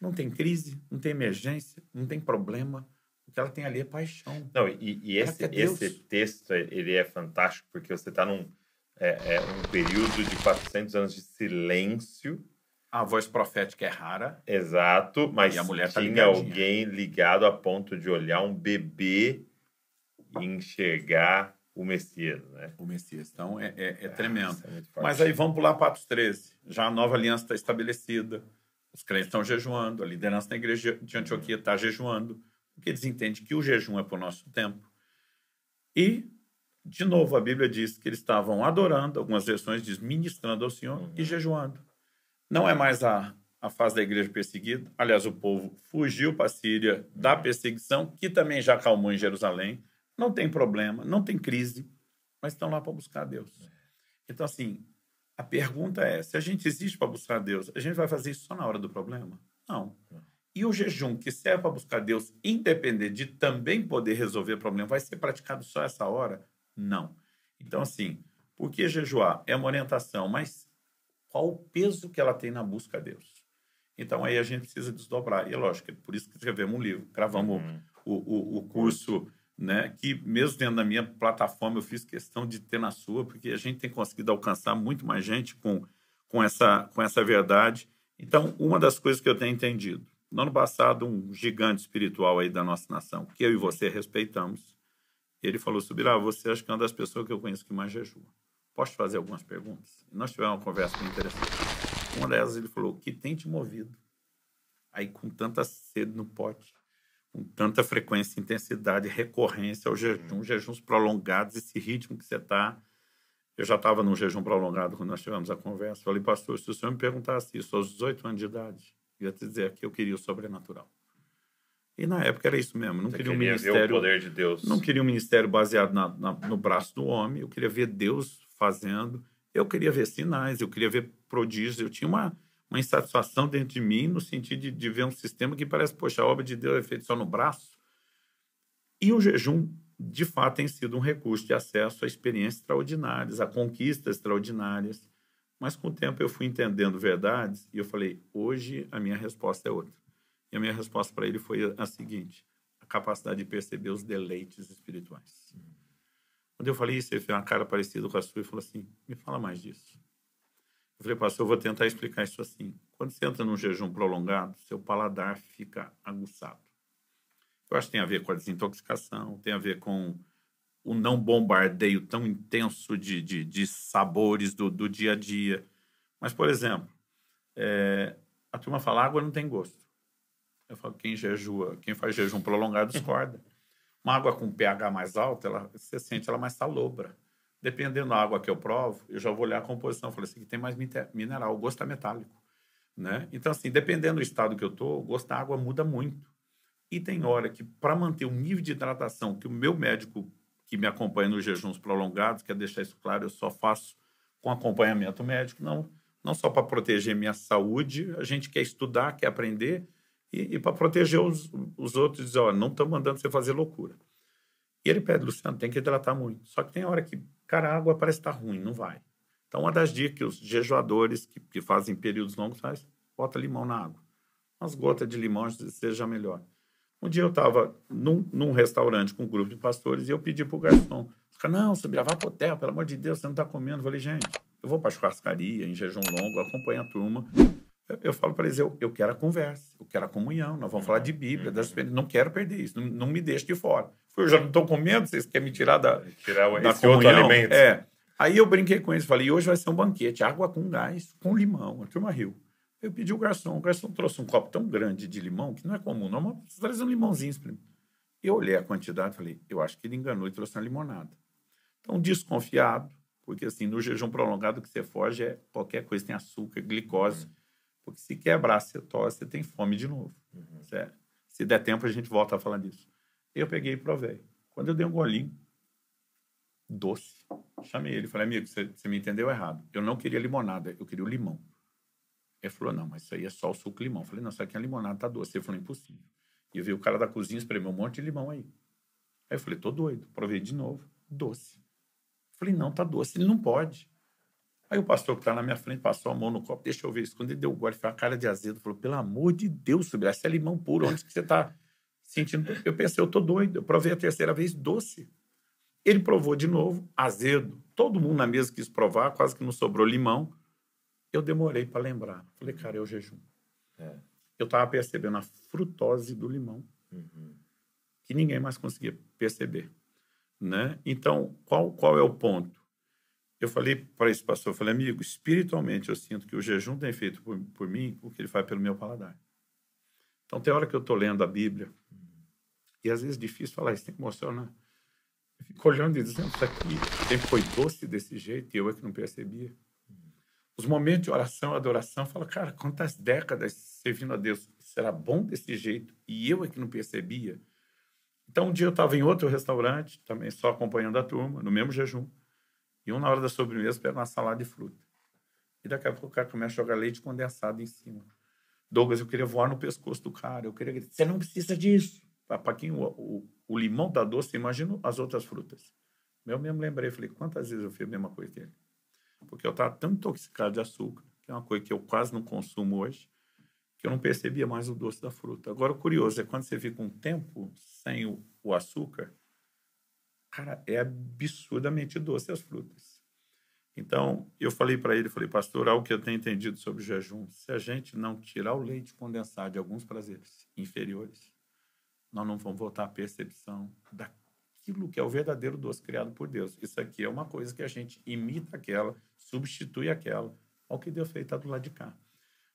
Não tem crise, não tem emergência, não tem problema. O que ela tem ali é paixão. Não, e esse texto, ele é fantástico, porque você está num um período de 400 anos de silêncio. A voz profética é rara. Exato, mas e a mulher tá tinha alguém ligado a ponto de olhar um bebê e enxergar o Messias, né? O Messias. Então, é tremendo. É muito forte. Mas aí vamos pular para Atos 13. Já a nova aliança está estabelecida. Os crentes estão jejuando. A liderança da igreja de Antioquia está jejuando. Porque eles entendem que o jejum é para o nosso tempo. E, de novo, a Bíblia diz que eles estavam adorando. Algumas versões diz ministrando ao Senhor e jejuando. Não é mais a fase da igreja perseguida. Aliás, o povo fugiu para a Síria da perseguição, que também já acalmou em Jerusalém. Não tem problema, não tem crise, mas estão lá para buscar Deus. Então, assim, a pergunta é, se a gente existe para buscar Deus, a gente vai fazer isso só na hora do problema? Não. E o jejum que serve para buscar Deus, independente de também poder resolver o problema, vai ser praticado só essa hora? Não. Então, assim, por que jejuar? É uma orientação, mas qual o peso que ela tem na busca a Deus? Então, aí a gente precisa desdobrar. E é lógico, é por isso que escrevemos um livro, gravamos o curso, né, que mesmo dentro da minha plataforma eu fiz questão de ter na sua, porque a gente tem conseguido alcançar muito mais gente com essa verdade. Então, uma das coisas que eu tenho entendido, no ano passado, um gigante espiritual aí da nossa nação, que eu e você respeitamos, ele falou, Subirá, você acha que é uma das pessoas que eu conheço que mais jejua. Posso te fazer algumas perguntas? Nós tivemos uma conversa muito interessante. Uma delas, ele falou, o que tem te movido aí com tanta sede no pote? com tanta frequência, intensidade, recorrência ao jejum, jejuns prolongados, esse ritmo que você está. Eu já estava num jejum prolongado quando nós tivemos a conversa. Falei, pastor, se o senhor me perguntasse isso aos 18 anos de idade, eu ia te dizer que eu queria o sobrenatural. E na época era isso mesmo. Não queria um ministério, ver o poder de Deus. Não queria um ministério baseado no braço do homem. Eu queria ver Deus fazendo. Eu queria ver sinais. Eu queria ver prodígios. Eu tinha uma insatisfação dentro de mim no sentido de ver um sistema que parece, poxa, a obra de Deus é feita só no braço. E o jejum, de fato, tem sido um recurso de acesso a experiências extraordinárias, a conquistas extraordinárias. Mas com o tempo eu fui entendendo verdades e eu falei, hoje a minha resposta é outra. E a minha resposta para ele foi a seguinte: a capacidade de perceber os deleites espirituais. Quando eu falei isso, ele fez uma cara parecida com a sua e falou assim, me fala mais disso. Eu falei, pastor, eu vou tentar explicar isso assim. Quando você entra num jejum prolongado, seu paladar fica aguçado. Eu acho que tem a ver com a desintoxicação, tem a ver com o não bombardeio tão intenso de sabores do dia a dia. Mas, por exemplo, a turma fala, água não tem gosto. Eu falo, quem faz jejum prolongado discorda. Uma água com pH mais alto, você sente ela mais salobra. Dependendo da água que eu provo, eu já vou olhar a composição. Eu falo assim, tem mais mineral, o gosto é metálico. Né? Então, assim, dependendo do estado que eu estou, o gosto da água muda muito. E tem hora que, para manter o nível de hidratação que o meu médico que me acompanha nos jejuns prolongados, quer deixar isso claro, eu só faço com acompanhamento médico, não só para proteger minha saúde, a gente quer estudar, quer aprender, e para proteger os outros, dizer, olha, não estou mandando você fazer loucura. E ele pede, Luciano, tem que hidratar muito. Só que tem hora que, cara, a água parece estar ruim, não vai. Então, uma das dicas que os jejuadores que fazem períodos longos faz, bota limão na água. Umas gotas de limão seja melhor. Um dia eu estava num restaurante com um grupo de pastores e eu pedi para o garçom, não, você vai para o hotel, pelo amor de Deus, você não está comendo. Eu falei, gente, eu vou para a churrascaria, em jejum longo, acompanho a turma. Eu falo para eles, eu quero a conversa, eu quero a comunhão, nós vamos falar de Bíblia, não quero perder isso, não me deixe de fora. Eu já não estou comendo, vocês querem me tirar da esse comunhão? outro alimento. Aí eu brinquei com eles, falei, hoje vai ser um banquete, água com gás, com limão. A turma riu. Eu pedi o garçom trouxe um copo tão grande de limão, que não é comum, não, precisa trazer um limãozinho. Eu olhei a quantidade e falei, eu acho que ele enganou e trouxe uma limonada. Então, desconfiado, porque assim, no jejum prolongado que você foge é qualquer coisa, tem açúcar, glicose, porque se quebrar a cetose, você tem fome de novo. Certo? Se der tempo, a gente volta a falar disso. Eu peguei e provei. Quando eu dei um golinho, doce. Chamei ele, falei, amigo, você me entendeu errado. Eu não queria limonada, eu queria o limão. Ele falou, não, mas isso aí é só o suco de limão. Eu falei, não, isso aqui é limonada, tá doce. Ele falou, impossível. E eu vi o cara da cozinha espremer um monte de limão aí. Aí eu falei, tô doido. Provei de novo, doce. Eu falei, não, tá doce, ele não pode. Aí o pastor que tá na minha frente passou a mão no copo, deixa eu ver isso. Quando ele deu o gole, foi uma cara de azedo. Falou, pelo amor de Deus, Subir, esse é limão puro, onde que você tá sentindo? Eu pensei, eu tô doido. Eu provei a terceira vez, doce. Ele provou de novo, azedo. Todo mundo na mesa quis provar, quase que não sobrou limão. Eu demorei para lembrar. Falei, cara, é o jejum. Eu estava percebendo a frutose do limão, que ninguém mais conseguia perceber. Né? Então, qual é o ponto? Eu falei para esse pastor, eu falei, amigo, espiritualmente eu sinto que o jejum tem feito por mim o que ele faz pelo meu paladar. Então, tem hora que eu estou lendo a Bíblia, e às vezes é difícil falar isso, tem que emocionar. Eu fico olhando e dizendo, isso aqui sempre foi doce desse jeito, e eu é que não percebia. Os momentos de oração, adoração, fala, cara, quantas décadas servindo a Deus, será bom desse jeito? E eu é que não percebia. Então, um dia eu estava em outro restaurante, também só acompanhando a turma, no mesmo jejum. E na hora da sobremesa, pego uma salada de fruta. E daqui a pouco o cara começa a jogar leite condensado em cima. Douglas, eu queria voar no pescoço do cara. Eu queria gritar, você não precisa disso. Para quem o limão tá doce, imagina as outras frutas. Eu mesmo lembrei, falei, quantas vezes eu fiz a mesma coisa que ele? Porque eu estava tão intoxicado de açúcar, que é uma coisa que eu quase não consumo hoje, que eu não percebia mais o doce da fruta. Agora, o curioso é quando você fica um tempo sem o açúcar, cara, é absurdamente doce as frutas. Então, eu falei para ele, pastor, algo que eu tenho entendido sobre o jejum, se a gente não tirar o leite condensado de alguns prazeres inferiores, nós não vamos voltar à percepção daquilo que é o verdadeiro doce criado por Deus. Isso aqui é uma coisa que a gente imita aquela, substitui aquela, ao que Deus fez está do lado de cá.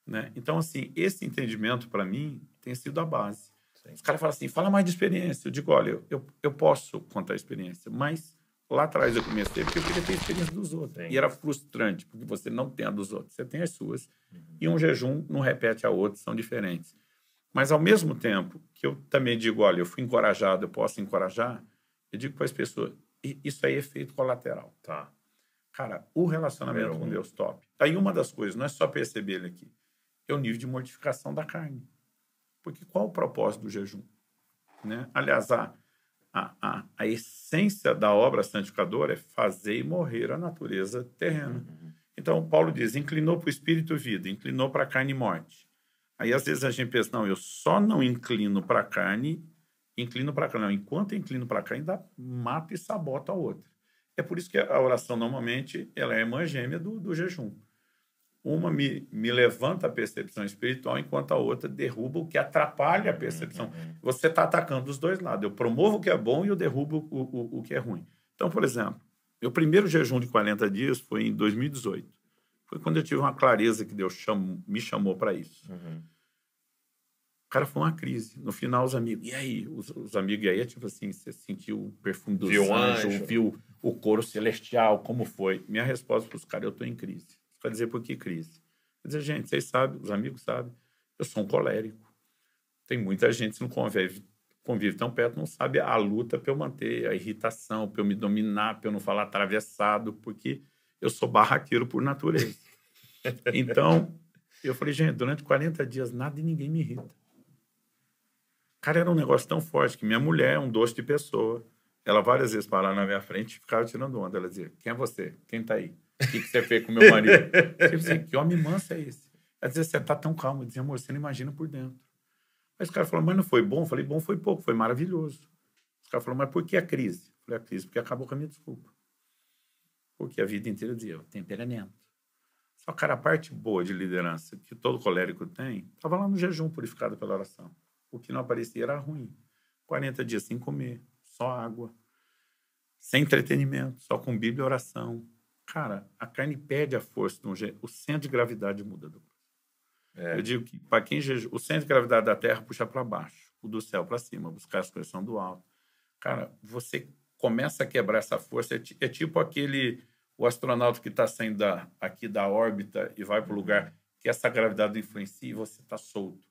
Né? Então, assim, esse entendimento, para mim, tem sido a base. Os caras falam assim, fala mais de experiência. Eu digo, olha, eu posso contar a experiência, mas lá atrás eu comecei porque eu queria ter a experiência dos outros. Sim. E era frustrante, porque você não tem a dos outros, você tem as suas. E um jejum não repete a outro, são diferentes. Mas, ao mesmo tempo que eu também digo, olha, eu fui encorajado, eu posso encorajar, eu digo para as pessoas, isso aí é efeito colateral. Tá. Cara, o relacionamento com Deus, top. Aí uma das coisas, não é só perceber ele aqui, é o nível de mortificação da carne. Porque qual o propósito do jejum? Né? Aliás, a essência da obra santificadora é fazer e morrer a natureza terrena. Então, Paulo diz, inclinou para o espírito vida, inclinou para a carne e morte. Aí, às vezes, a gente pensa, não, eu só não inclino para a carne, inclino para a carne. Não, enquanto eu inclino para a carne, ainda mato e saboto a outra. É por isso que a oração, normalmente, ela é a irmã gêmea do jejum. Uma me levanta a percepção espiritual, enquanto a outra derruba o que atrapalha a percepção. Você está atacando os dois lados. Eu promovo o que é bom e eu derrubo o que é ruim. Então, por exemplo, meu primeiro jejum de 40 dias foi em 2018. Foi quando eu tive uma clareza que Deus me chamou para isso. O cara foi uma crise. No final, os amigos... E aí? Os amigos... E aí é tipo assim, você sentiu o perfume dos anjos, viu o coro celestial, como foi? Minha resposta para os caras, eu estou em crise. Para dizer por que crise. Quer dizer, gente, vocês sabem, os amigos sabem, eu sou um colérico. Tem muita gente que não convive tão perto, não sabe a luta para eu manter a irritação, para eu me dominar, para eu não falar atravessado, porque eu sou barraqueiro por natureza. Então, eu falei, gente, durante 40 dias nada e ninguém me irrita. Cara, era um negócio tão forte que minha mulher é um doce de pessoa. Ela várias vezes parava na minha frente e ficava tirando onda. Ela dizia, quem é você? Quem tá aí? O que você fez com meu marido? Tipo assim, que homem manso é esse? Ela dizia, você tá tão calmo. Eu dizia, amor, você não imagina por dentro. Aí os caras falaram, mas não foi bom? Eu falei, bom foi pouco, foi maravilhoso. Os caras falaram, mas por que a crise? Eu falei, a crise porque acabou com a minha desculpa. Porque a vida inteira eu dizia, temperamento. Só, cara, a parte boa de liderança que todo colérico tem, estava lá no jejum purificado pela oração. O que não aparecia era ruim. 40 dias sem comer, só água, sem entretenimento, só com Bíblia e oração. Cara, a carne perde a força, o centro de gravidade muda. Eu digo que, para quem o centro de gravidade da Terra puxa para baixo, o do céu para cima, buscar a expressão do alto. Cara, você começa a quebrar essa força, é tipo o astronauta que está saindo aqui da órbita e vai para o lugar que essa gravidade influencia e você está solto.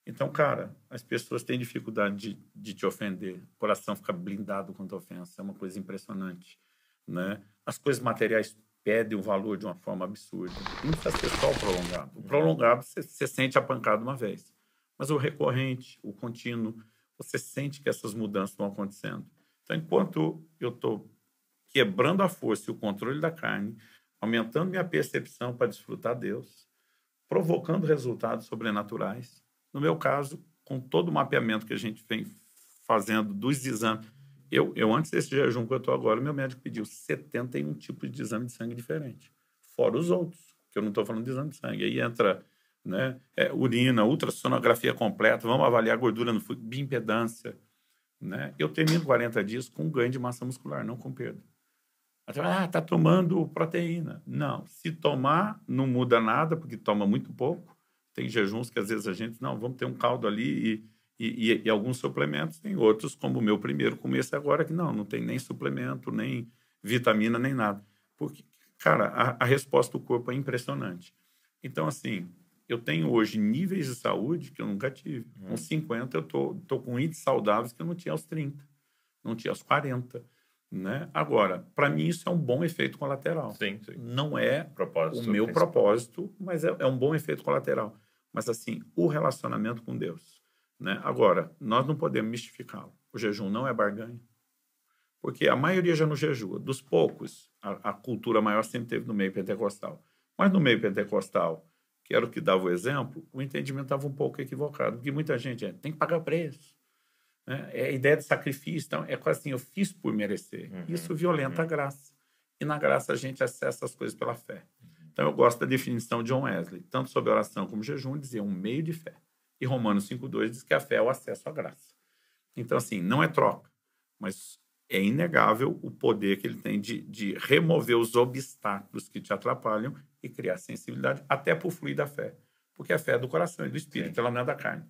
Então, cara, as pessoas têm dificuldade de te ofender, o coração fica blindado contra a ofensa, é uma coisa impressionante, né? As coisas materiais perdem o valor de uma forma absurda. Não precisa ser só o prolongado. O prolongado, você sente a pancada uma vez. Mas o recorrente, o contínuo, você sente que essas mudanças estão acontecendo. Então, enquanto eu estou quebrando a força e o controle da carne, aumentando minha percepção para desfrutar Deus, provocando resultados sobrenaturais, no meu caso, com todo o mapeamento que a gente vem fazendo dos exames. Eu antes desse jejum que eu estou agora, meu médico pediu 71 tipos de exame de sangue diferente, fora os outros, que eu não estou falando de exame de sangue. Aí entra, né, urina, ultrassonografia completa, vamos avaliar a gordura no fluxo, bioimpedância. Né? Eu termino 40 dias com ganho de massa muscular, não com perda. Está tomando proteína. Não, se tomar, não muda nada, porque toma muito pouco. Tem jejuns que às vezes a gente, não, vamos ter um caldo ali e alguns suplementos. Tem outros, como o meu primeiro começo agora, que não tem nem suplemento, nem vitamina, nem nada. Porque, cara, a resposta do corpo é impressionante. Então, assim, eu tenho hoje níveis de saúde que eu nunca tive. Com 50, eu tô com índices saudáveis que eu não tinha aos 30, não tinha aos 40. Né? Agora, para mim, isso é um bom efeito colateral. Sim. Não é o meu propósito, mas é um bom efeito colateral. Mas, assim, o relacionamento com Deus. Né? Agora, nós não podemos mistificá-lo. O jejum não é barganha. Porque a maioria já não jejua. Dos poucos, a cultura maior sempre teve no meio pentecostal. Mas no meio pentecostal, que era o que dava o exemplo, o entendimento estava um pouco equivocado. Porque muita gente tem que pagar o preço. É a ideia de sacrifício. Então, é quase assim, eu fiz por merecer. Isso violenta a graça. E na graça a gente acessa as coisas pela fé. Então, eu gosto da definição de John Wesley. Tanto sobre oração como jejum, dizia um meio de fé. E Romanos 5,2 diz que a fé é o acesso à graça. Então, assim, não é troca, mas é inegável o poder que ele tem de remover os obstáculos que te atrapalham e criar sensibilidade até para o fluir da fé. Porque a fé é do coração e do espírito, ela não é da carne.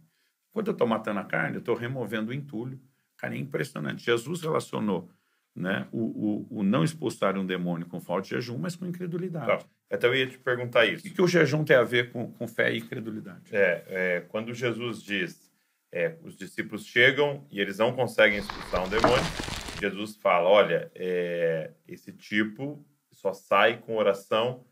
Quando eu estou matando a carne, eu estou removendo o entulho. Cara, é impressionante. Jesus relacionou, né, o não expulsar um demônio com falta de jejum, mas com incredulidade. Tá. Até eu ia te perguntar isso. O que o jejum tem a ver com fé e incredulidade? Quando Jesus diz, os discípulos chegam e eles não conseguem expulsar um demônio, Jesus fala, olha, esse tipo só sai com oração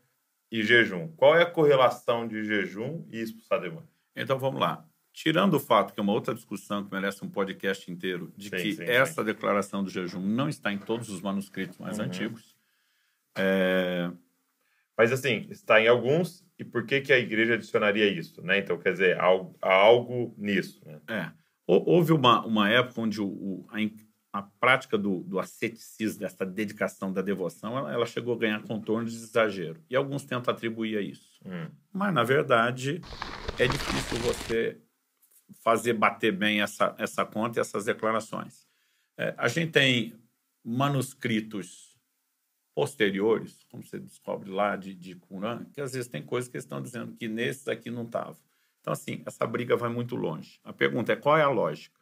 e jejum. Qual é a correlação de jejum e expulsar demônio? Então, vamos lá. Tirando o fato que é uma outra discussão que merece um podcast inteiro, de que essa declaração do jejum não está em todos os manuscritos mais antigos. Mas, assim, está em alguns, e por que a igreja adicionaria isso? Né? Então, quer dizer, há algo nisso. Né? Houve uma época onde a prática do asceticismo, dessa dedicação da devoção, ela chegou a ganhar contornos de exagero. E alguns tentam atribuir a isso. Mas, na verdade, é difícil você fazer bater bem essa conta e essas declarações. A gente tem manuscritos posteriores, como você descobre lá de Qumran, que às vezes tem coisas que estão dizendo que nesses aqui não estavam. Então, assim, essa briga vai muito longe. A pergunta é, qual é a lógica?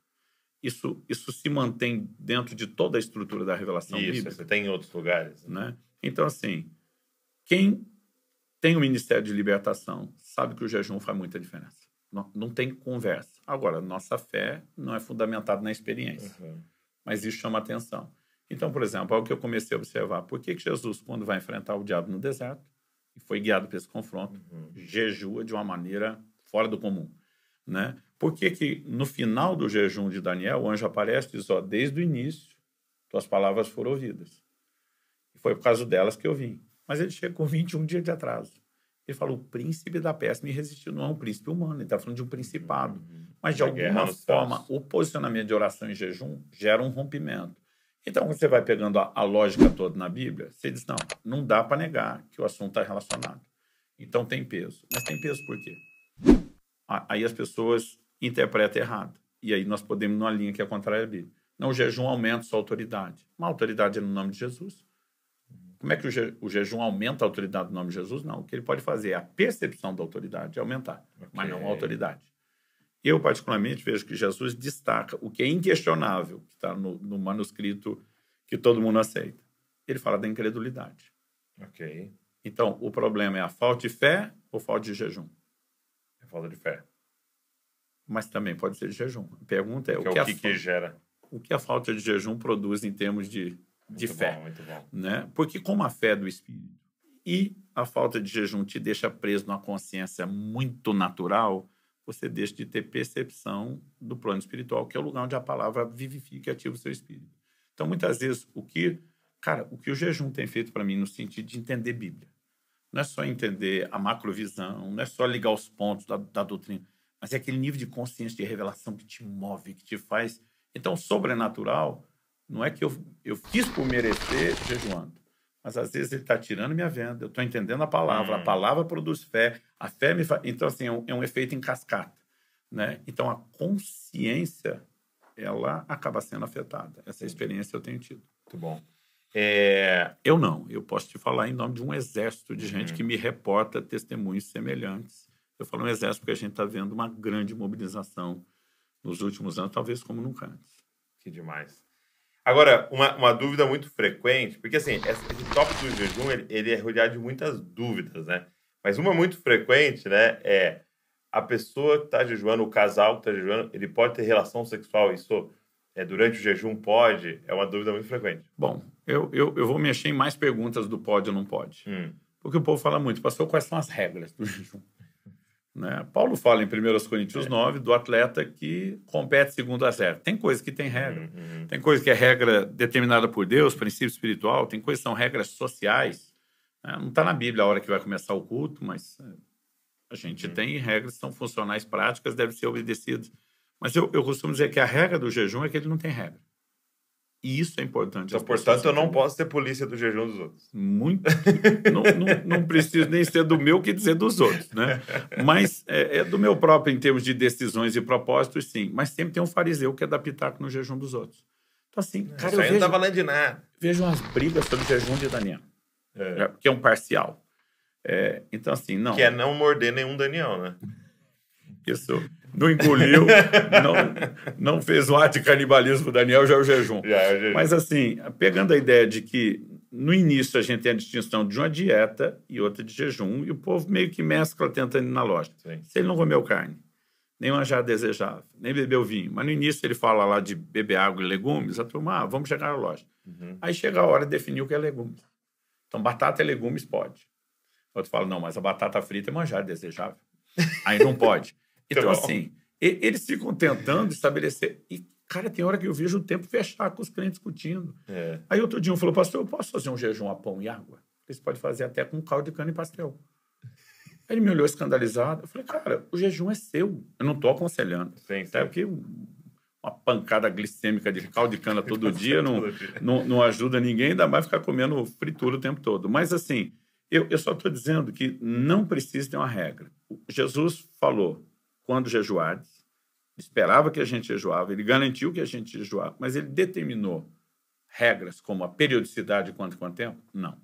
Isso se mantém dentro de toda a estrutura da revelação bíblica? Isso, você tem em outros lugares. Né? Então, assim, quem tem o Ministério de Libertação sabe que o jejum faz muita diferença. Não tem conversa. Agora, nossa fé não é fundamentada na experiência, mas isso chama atenção. Então, por exemplo, algo que eu comecei a observar, por que Jesus, quando vai enfrentar o diabo no deserto, e foi guiado para esse confronto, jejua de uma maneira fora do comum, né? Por que no final do jejum de Daniel, o anjo aparece e diz, desde o início, tuas palavras foram ouvidas. E foi por causa delas que eu vim. Mas ele chega com 21 dias de atraso. Ele fala, o príncipe da peste me resistiu. Não é um príncipe humano, ele está falando de um principado. Mas, de alguma forma, o posicionamento de oração e jejum gera um rompimento. Então, quando você vai pegando a lógica toda na Bíblia, você diz, não dá para negar que o assunto está relacionado. Então, tem peso. Mas tem peso por quê? Aí as pessoas interpretam errado. E aí nós podemos ir numa linha que é contrária à Bíblia. Não, o jejum aumenta sua autoridade. Uma autoridade é no nome de Jesus. Como é que o jejum aumenta a autoridade no nome de Jesus? Não. O que ele pode fazer é a percepção da autoridade aumentar, mas não a autoridade. Eu, particularmente, vejo que Jesus destaca o que é inquestionável, que está no manuscrito que todo mundo aceita. Ele fala da incredulidade. Então, o problema é a falta de fé ou falta de jejum? É falta de fé. Mas também pode ser de jejum. A pergunta é o que gera? O que a falta de jejum produz em termos de fé. Muito bom. Né? Porque como a fé é do Espírito e a falta de jejum te deixa preso numa consciência muito natural, você deixa de ter percepção do plano espiritual, que é o lugar onde a palavra vivifica e ativa o seu espírito. Então, muitas vezes, o que o jejum tem feito para mim no sentido de entender Bíblia, não é só entender a macrovisão, não é só ligar os pontos da doutrina, mas é aquele nível de consciência, de revelação que te move, que te faz... Então, sobrenatural não é que eu fiz por merecer jejuando, mas às vezes ele está tirando minha venda, eu estou entendendo a palavra produz fé, a fé me faz... Então, assim, é um efeito em cascata, né? Então, a consciência, ela acaba sendo afetada. Essa experiência eu tenho tido. Muito bom. Eu posso te falar em nome de um exército de gente que me reporta testemunhos semelhantes. Eu falo um exército porque a gente está vendo uma grande mobilização nos últimos anos, talvez como nunca antes. Que demais. Agora, uma dúvida muito frequente, porque assim, esse tópico do jejum, ele é rodeado de muitas dúvidas, né? Mas uma muito frequente, né, é a pessoa que está jejuando, o casal que está jejuando, ele pode ter relação sexual, isso durante o jejum pode? É uma dúvida muito frequente. Bom, eu vou mexer em mais perguntas do pode ou não pode. Porque o povo fala muito, pastor, quais são as regras do jejum? Né? Paulo fala em 1 Coríntios 9 do atleta que compete segundo as regras. Tem coisa que tem regra. Tem coisa que é regra determinada por Deus, princípio espiritual. Tem coisas que são regras sociais. Né? Não está na Bíblia a hora que vai começar o culto, mas a gente tem regras que são funcionais, práticas, devem ser obedecidas. Mas eu costumo dizer que a regra do jejum é que ele não tem regra. E isso é importante. Então, portanto, eu não posso ser polícia do jejum dos outros. Muito. não preciso nem ser do meu que dizer dos outros, né? Mas é do meu próprio em termos de decisões e propósitos, sim. Mas sempre tem um fariseu que é dar pitaco no jejum dos outros. Então, assim, cara, isso aí não tá valendo de nada. Vejo umas brigas sobre o jejum de Daniel, que é um parcial. Então, assim, não... Que é não morder nenhum Daniel, né? Isso. não engoliu, não fez o ato de canibalismo, Daniel, já é o jejum. Mas assim, pegando a ideia de que no início a gente tem a distinção de uma dieta e outra de jejum, e o povo meio que mescla tentando ir na loja. Sim. Se ele não comeu carne, nem manjar desejável, nem bebeu vinho, mas no início ele fala lá de beber água e legumes, a turma, vamos chegar na loja. Aí chega a hora de definir o que é legumes. Então, batata e legumes pode. Outro fala, não, mas a batata frita é manjar desejável. Aí não pode. Então, assim, eles ficam tentando estabelecer... E, cara, tem hora que eu vejo o tempo fechar com os clientes discutindo. Aí outro dia um falou, pastor, eu posso fazer um jejum a pão e água? Você pode fazer até com caldo de cana e pastel. Aí ele me olhou escandalizado. Eu falei, cara, o jejum é seu. Eu não estou aconselhando. Sim, até porque uma pancada glicêmica de caldo de cana todo dia não ajuda ninguém, ainda mais ficar comendo fritura o tempo todo. Mas, assim, eu só estou dizendo que não precisa ter uma regra. Jesus falou, quando jejuardes, esperava que a gente jejuava, ele garantiu que a gente jejuava, mas ele determinou regras como a periodicidade quanto tempo? Não.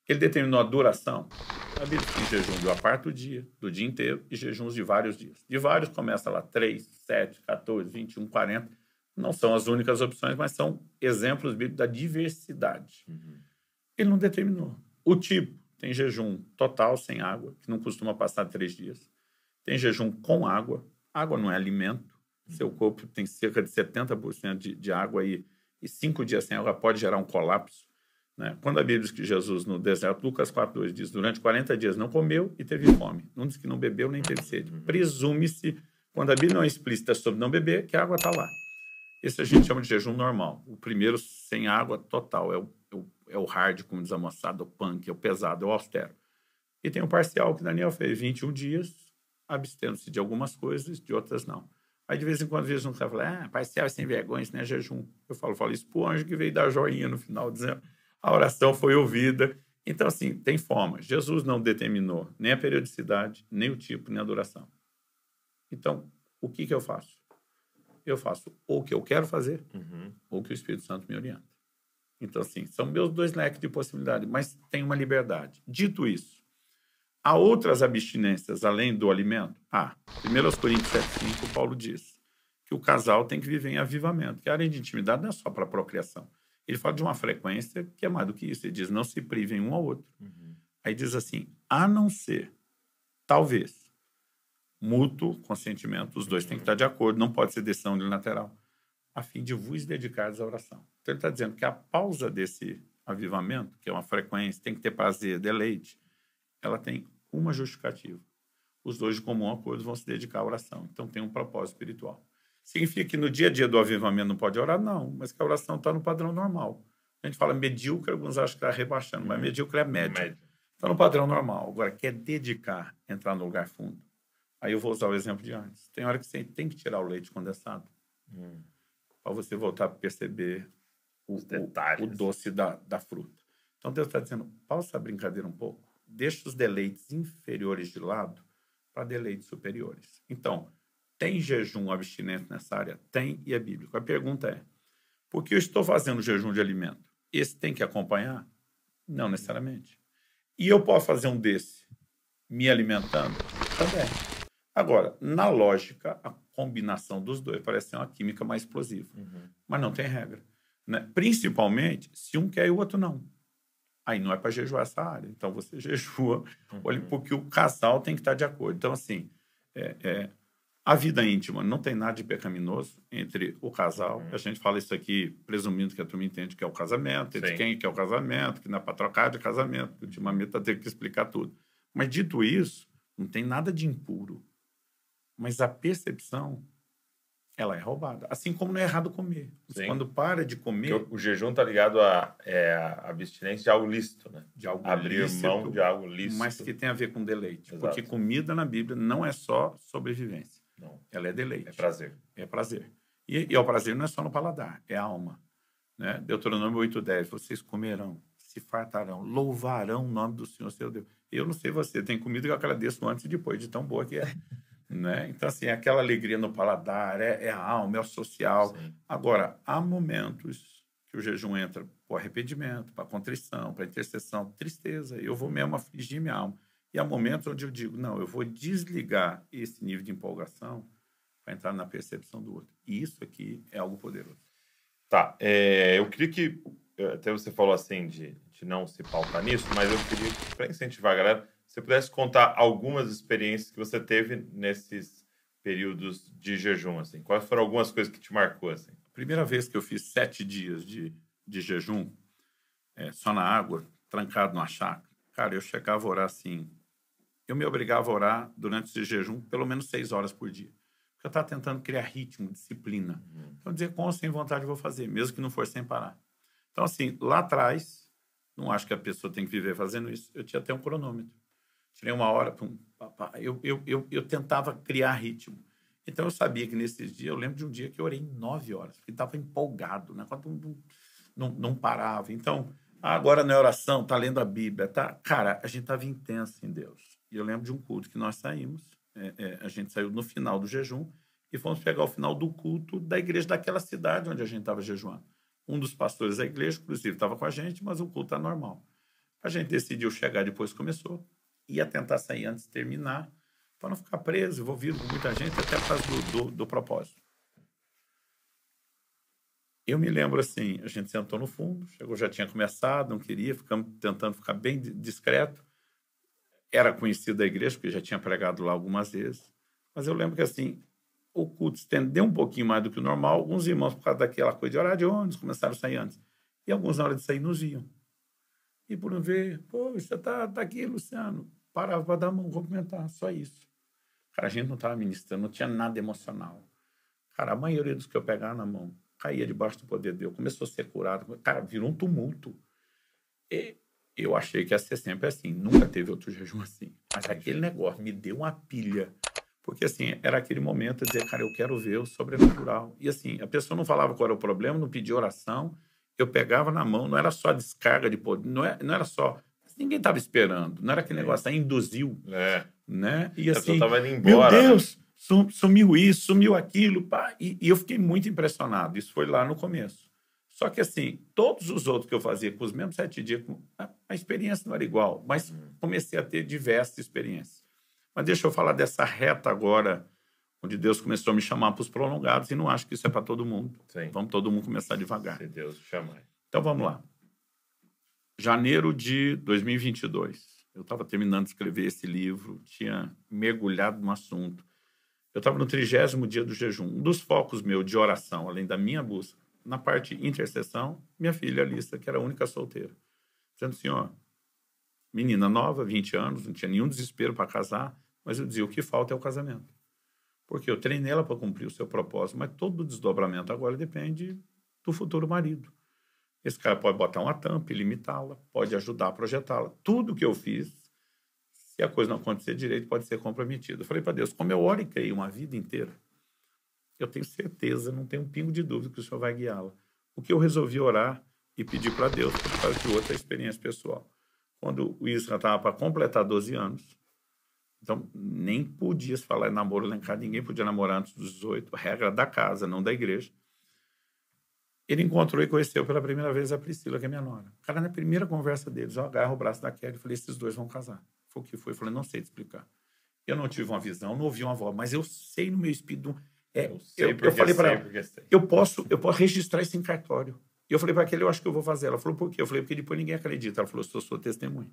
Ele determinou a duração. A Bíblia tem jejum de uma parte do dia inteiro, e jejuns de vários dias. De vários começa lá 3, 7, 14, 21, 40. Não são as únicas opções, mas são exemplos bíblicos da diversidade. Ele não determinou. O tipo, tem jejum total sem água, que não costuma passar 3 dias. Tem jejum com água. Água não é alimento. Seu corpo tem cerca de 70% de água e 5 dias sem água pode gerar um colapso. Né? Quando a Bíblia diz que Jesus, no deserto, Lucas 4,2, diz durante 40 dias não comeu e teve fome. Não diz que não bebeu nem teve sede. Presume-se, quando a Bíblia não é explícita sobre não beber, que a água está lá. Esse a gente chama de jejum normal. O primeiro sem água total é o hard, como diz a moçada, o punk, é o pesado, é o austero. E tem o parcial que Daniel fez, 21 dias, abstendo-se de algumas coisas, de outras não. Aí, de vez em quando, um cara fala, parcial é sem vergonha, isso não é jejum. Eu falo isso pro anjo que veio dar joinha no final, dizendo a oração foi ouvida. Então, assim, tem forma. Jesus não determinou nem a periodicidade, nem o tipo, nem a duração. Então, o que eu faço? Eu faço ou o que eu quero fazer, ou o que o Espírito Santo me orienta. Então, assim, são meus 2 leques de possibilidade, mas tem uma liberdade. Dito isso, há outras abstinências além do alimento? 1 Coríntios 7,5, Paulo diz que o casal tem que viver em avivamento, que a área de intimidade não é só para a procriação. Ele fala de uma frequência que é mais do que isso. Ele diz, não se privem um ao outro. Aí diz assim, a não ser, talvez, mútuo consentimento, os dois têm que estar de acordo, não pode ser decisão unilateral, a fim de vos dedicares à oração. Então, ele está dizendo que a pausa desse avivamento, que é uma frequência, tem que ter prazer, deleite, ela tem uma justificativa. Os dois de comum acordo vão se dedicar à oração. Então, tem um propósito espiritual. Significa que no dia a dia do avivamento não pode orar? Não, mas que a oração está no padrão normal. A gente fala medíocre, alguns acham que está rebaixando, mas medíocre é média. Está no padrão normal. Agora, quer dedicar, entrar no lugar fundo. Aí eu vou usar o exemplo de antes. Tem hora que você tem que tirar o leite condensado para você voltar a perceber o doce da fruta. Então, Deus está dizendo, pausa a brincadeira um pouco, deixa os deleites inferiores de lado para deleites superiores. Então, tem jejum abstinente nessa área? Tem, e é bíblico. A pergunta é, por que eu estou fazendo jejum de alimento? Esse tem que acompanhar? Não necessariamente. E eu posso fazer um desse me alimentando? Também. Agora, na lógica, a combinação dos dois parece ser uma química mais explosiva. Mas não tem regra. Né? Principalmente se um quer e o outro não. Aí não é para jejuar essa área. Então, você jejua, porque o casal tem que estar de acordo. Então, assim, a vida íntima não tem nada de pecaminoso entre o casal. A gente fala isso aqui presumindo que a turma entende que é o casamento, entre quem que é o casamento, que não é para trocar de casamento, que ultimamente está tendo que explicar tudo. Mas, dito isso, não tem nada de impuro. Mas a percepção, ela é roubada. Assim como não é errado comer. Quando para de comer... Porque o jejum está ligado à abstinência de algo lícito, né? De algo abrir lícito, mão de algo lícito. Mas que tem a ver com deleite. Exato. Porque comida na Bíblia não é só sobrevivência. Não. Ela é deleite. É prazer. É prazer. E o prazer não é só no paladar, é a alma. Né? Deuteronômio 8:10, vocês comerão, se fartarão, louvarão o nome do Senhor, seu Deus. Eu não sei você, tem comida que eu agradeço antes e depois, de tão boa que é. Né? Então, assim, é aquela alegria no paladar, é a alma, é o social. Sim. Agora, há momentos que o jejum entra para o arrependimento, para a contrição, para a intercessão, tristeza. Eu vou mesmo afligir minha alma. E há momentos onde eu digo, não, eu vou desligar esse nível de empolgação para entrar na percepção do outro. E isso aqui é algo poderoso. Tá. Eu queria que, até você falou assim de não se pautar nisso, mas eu queria que, para incentivar a galera, você pudesse contar algumas experiências que você teve nesses períodos de jejum, assim. Quais foram algumas coisas que te marcou, assim? A primeira vez que eu fiz 7 dias de jejum, só na água, trancado numa chácara, cara, eu chegava a orar assim. Eu me obrigava a orar durante esse jejum pelo menos 6 horas por dia. Porque eu estava tentando criar ritmo, disciplina. Então, dizer com ou sem vontade eu vou fazer, mesmo que não for sem parar. Então, assim, lá atrás, não acho que a pessoa tem que viver fazendo isso, eu tinha até um cronômetro. Tirei 1 hora, eu tentava criar ritmo. Então, eu sabia que nesses dias, eu lembro de um dia que eu orei 9 horas, porque estava empolgado, né? Não parava. Então, agora na oração, tá lendo a Bíblia, tá? Cara, a gente estava intenso em Deus. E eu lembro de um culto que nós saímos, a gente saiu no final do jejum e fomos pegar o final do culto da igreja daquela cidade onde a gente estava jejuando. Um dos pastores da igreja, inclusive, estava com a gente, mas o culto tá normal. A gente decidiu chegar depois que começou, ia tentar sair antes de terminar, para não ficar preso, envolvido com muita gente, até por causa do propósito. Eu me lembro assim, a gente sentou no fundo, chegou, já tinha começado, não queria, ficamos tentando ficar bem discreto. Era conhecido da igreja, porque já tinha pregado lá algumas vezes. Mas eu lembro que assim, o culto estendeu um pouquinho mais do que o normal. Alguns irmãos, por causa daquela coisa de orar de ônibus, começaram a sair antes. E alguns, na hora de sair, nos viam. E por não ver, pô, você tá aqui, Luciano. Parava para dar a mão, cumprimentar, só isso. Cara, a gente não estava ministrando, não tinha nada emocional. Cara, a maioria dos que eu pegava na mão caía debaixo do poder de Deus, começou a ser curado. Cara, virou um tumulto. E eu achei que ia ser sempre assim. Nunca teve outro jejum assim. Mas aquele negócio me deu uma pilha. Porque, assim, era aquele momento de dizer, cara, eu quero ver o sobrenatural. E, assim, a pessoa não falava qual era o problema, não pedia oração. Eu pegava na mão, não era só descarga de poder, não era só... Ninguém estava esperando. Não era aquele negócio, aí induziu. Né? E, assim, estava indo embora, meu Deus, né? Sumiu isso, sumiu aquilo. Pá. E eu fiquei muito impressionado. Isso foi lá no começo. Só que, assim, todos os outros que eu fazia com os mesmos 7 dias, a experiência não era igual, mas comecei a ter diversas experiências. Mas deixa eu falar dessa reta agora, onde Deus começou a me chamar para os prolongados, e não acho que isso é para todo mundo. Sim. Vamos todo mundo começar devagar. Se Deus chamar. Então, vamos lá. Janeiro de 2022. Eu estava terminando de escrever esse livro, tinha mergulhado no assunto. Eu estava no 30º dia do jejum. Um dos focos meu de oração, além da minha busca, na parte de intercessão, minha filha, Alissa, que era a única solteira. Dizendo assim, ó, menina nova, 20 anos, não tinha nenhum desespero para casar, mas eu dizia, o que falta é o casamento. Porque eu treinei ela para cumprir o seu propósito, mas todo o desdobramento agora depende do futuro marido. Esse cara pode botar uma tampa e limitá-la, pode ajudar a projetá-la. Tudo que eu fiz, se a coisa não acontecer direito, pode ser comprometido. Eu falei para Deus, como eu oro e creio uma vida inteira, eu tenho certeza, não tenho um pingo de dúvida que o Senhor vai guiá-la. O que eu resolvi orar e pedir para Deus, por causa de outra experiência pessoal. Quando o Isra estava para completar 12 anos, então nem podia se falar em namoro lá em casa, ninguém podia namorar antes dos 18, regra da casa, não da igreja. Ele encontrou e conheceu pela primeira vez a Priscila, que é minha nora. Cara, na primeira conversa deles, eu agarro o braço da Kelly e falei, esses dois vão casar. Foi o que foi? Eu falei, não sei te explicar. Eu não tive uma visão, não ouvi uma voz, mas eu sei no meu espírito. Eu falei para ela, eu posso registrar isso em cartório. E eu falei para aquele, eu acho que eu vou fazer. Ela falou, por quê? Eu falei, porque depois ninguém acredita. Ela falou, sou sua testemunha.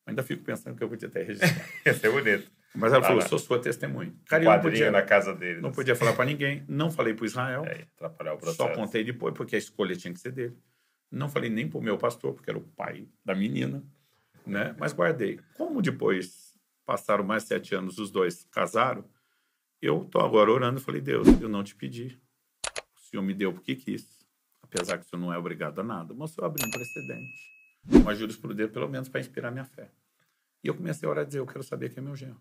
Ainda fico pensando que eu podia até registrar. Ia ser bonito. Mas ela falou, sou sua testemunha. Cara, eu não podia, na casa dele. Não podia falar para ninguém. Não falei para Israel. Atrapalhar o processo. Só contei depois, porque a escolha tinha que ser dele. Não falei nem para o meu pastor, porque era o pai da menina. Né? Mas guardei. Como depois passaram mais 7 anos, os dois casaram, eu estou agora orando e falei, Deus, eu não te pedi. O Senhor me deu porque quis. Apesar que o Senhor não é obrigado a nada. Mas o Senhor abriu um precedente. Uma jurisprudência, pelo menos, para inspirar minha fé. E eu comecei a orar e dizer, eu quero saber quem é meu genro.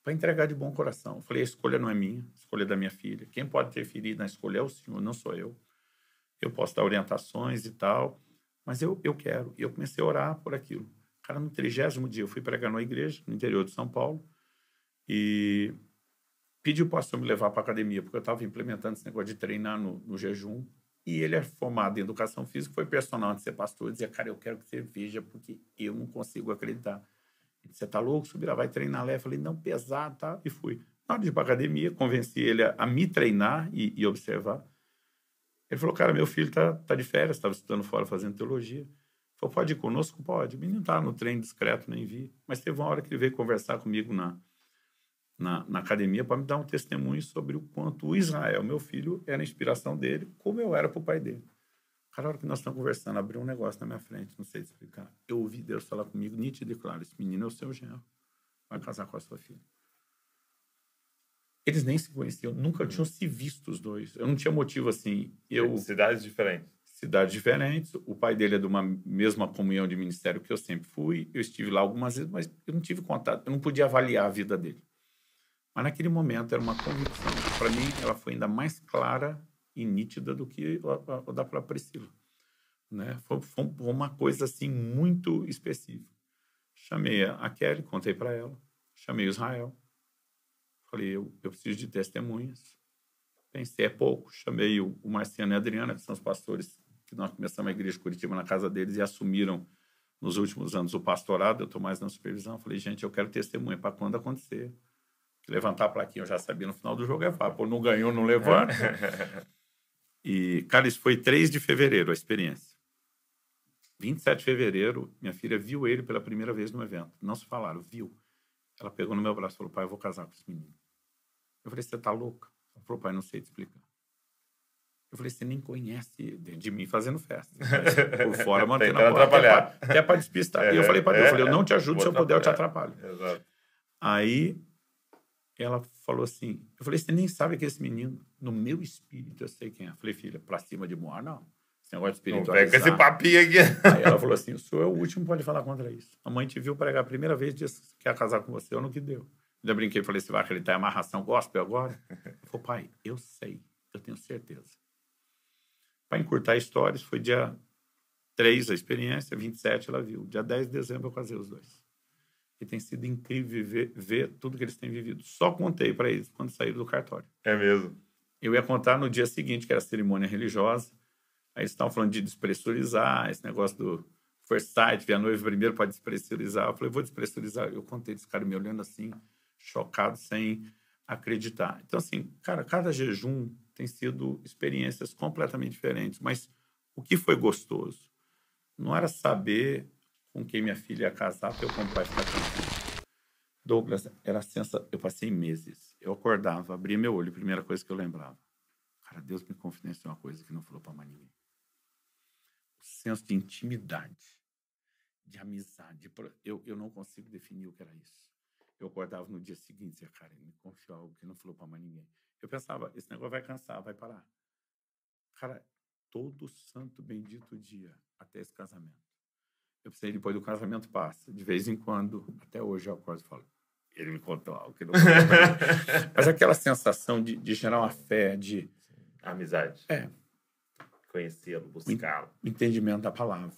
Para entregar de bom coração. Eu falei, a escolha não é minha, a escolha é da minha filha. Quem pode interferir na escolha é o Senhor, não sou eu. Eu posso dar orientações e tal, mas eu quero. E eu comecei a orar por aquilo. Cara, no 30º dia, eu fui pregar numa igreja, no interior de São Paulo, e pedi o pastor me levar para a academia, porque eu estava implementando esse negócio de treinar no jejum. E ele é formado em educação física, foi personal antes de ser pastor, dizia, cara, eu quero que você veja, porque eu não consigo acreditar. Ele disse, você tá louco? Subir lá, vai treinar lá. Eu falei, não, pesado, tá? E fui. Na hora de ir para a academia, convenci ele a me treinar e observar. Ele falou, cara, meu filho tá de férias, estava estudando fora, fazendo teologia. Ele falou, pode ir conosco? Pode. O menino tá no treino discreto, nem vi. Mas teve uma hora que ele veio conversar comigo na academia para me dar um testemunho sobre o quanto o Israel, meu filho, era a inspiração dele, como eu era para o pai dele. Cara, a hora que nós estamos conversando, abriu um negócio na minha frente, não sei explicar. Eu ouvi Deus falar comigo, nítido e claro, esse menino é o seu genro, vai casar com a sua filha. Eles nem se conheciam, nunca tinham se visto os dois. Eu não tinha motivo assim. Cidades diferentes. Cidades diferentes. O pai dele é de uma mesma comunhão de ministério que eu sempre fui. Eu estive lá algumas vezes, mas eu não tive contato. Eu não podia avaliar a vida dele. Mas naquele momento era uma convicção. Para mim, ela foi ainda mais clara e nítida do que a da própria Priscila. Né? Foi uma coisa assim muito específica. Chamei a Kelly, contei para ela. Chamei o Israel. Falei, eu preciso de testemunhas. Pensei, é pouco. Chamei o Marciano e a Adriana, que são os pastores que nós começamos a igreja de Curitiba na casa deles e assumiram nos últimos anos o pastorado. Eu estou mais na supervisão. Falei, gente, eu quero testemunha para quando acontecer. Levantar a plaquinha, eu já sabia no final do jogo, pô, não ganhou, não levanta. E, cara, isso foi 3 de fevereiro, a experiência. 27 de fevereiro, minha filha viu ele pela primeira vez no evento. Não se falaram, viu. Ela pegou no meu braço e falou, pai, eu vou casar com esse menino. Eu falei, você tá louca? Ela falou, pai, não sei te explicar. Eu falei, você nem conhece de mim fazendo festa. Por fora, mantendo a porta. Até para despistar. E eu falei para Deus, eu não te ajudo, se eu puder, eu te atrapalho. Exato. Aí, ela falou assim, eu falei, você nem sabe que esse menino, no meu espírito, eu sei quem é. Eu falei, filha, pra cima de Moar, não. Esse negócio de espiritualizar. Não pega esse papinho aqui. Aí ela falou assim, o senhor é o último, pode falar contra isso. A mãe te viu pregar a primeira vez, disse que quer casar com você, eu não que deu. Eu brinquei, falei, você vai acreditar em amarração gospel agora? Ele falou, pai, eu sei, eu tenho certeza. Para encurtar a história, foi dia 3 a experiência, 27 ela viu. Dia 10 de dezembro eu casei os dois. E tem sido incrível ver tudo que eles têm vivido. Só contei para eles quando saíram do cartório. É mesmo? Eu ia contar no dia seguinte, que era a cerimônia religiosa. Aí eles estavam falando de despressurizar, esse negócio do first sight, ver a noiva primeiro para despressurizar. Eu falei, vou despressurizar. Eu contei desse cara me olhando assim, chocado, sem acreditar. Então, assim, cara, cada jejum tem sido experiências completamente diferentes. Mas o que foi gostoso não era saber com quem minha filha ia casar para eu como pai ficar tranquilo. Douglas, era a sensação. Eu passei meses. Eu acordava, abria meu olho, a primeira coisa que eu lembrava. Cara, Deus me confidenciou uma coisa que não falou para mais ninguém. O senso de intimidade, de amizade. Eu não consigo definir o que era isso. Eu acordava no dia seguinte e dizia, cara, ele me confiou algo que não falou para mais ninguém. Eu pensava, esse negócio vai cansar, vai parar. Cara, todo santo bendito dia até esse casamento. Eu pensei, depois do casamento passa. De vez em quando, até hoje eu acordo e falo, ele me contou algo que não falou para mim. Mas aquela sensação de gerar uma fé, de... Amizade. Conhecê-lo, buscá-lo. O entendimento da palavra.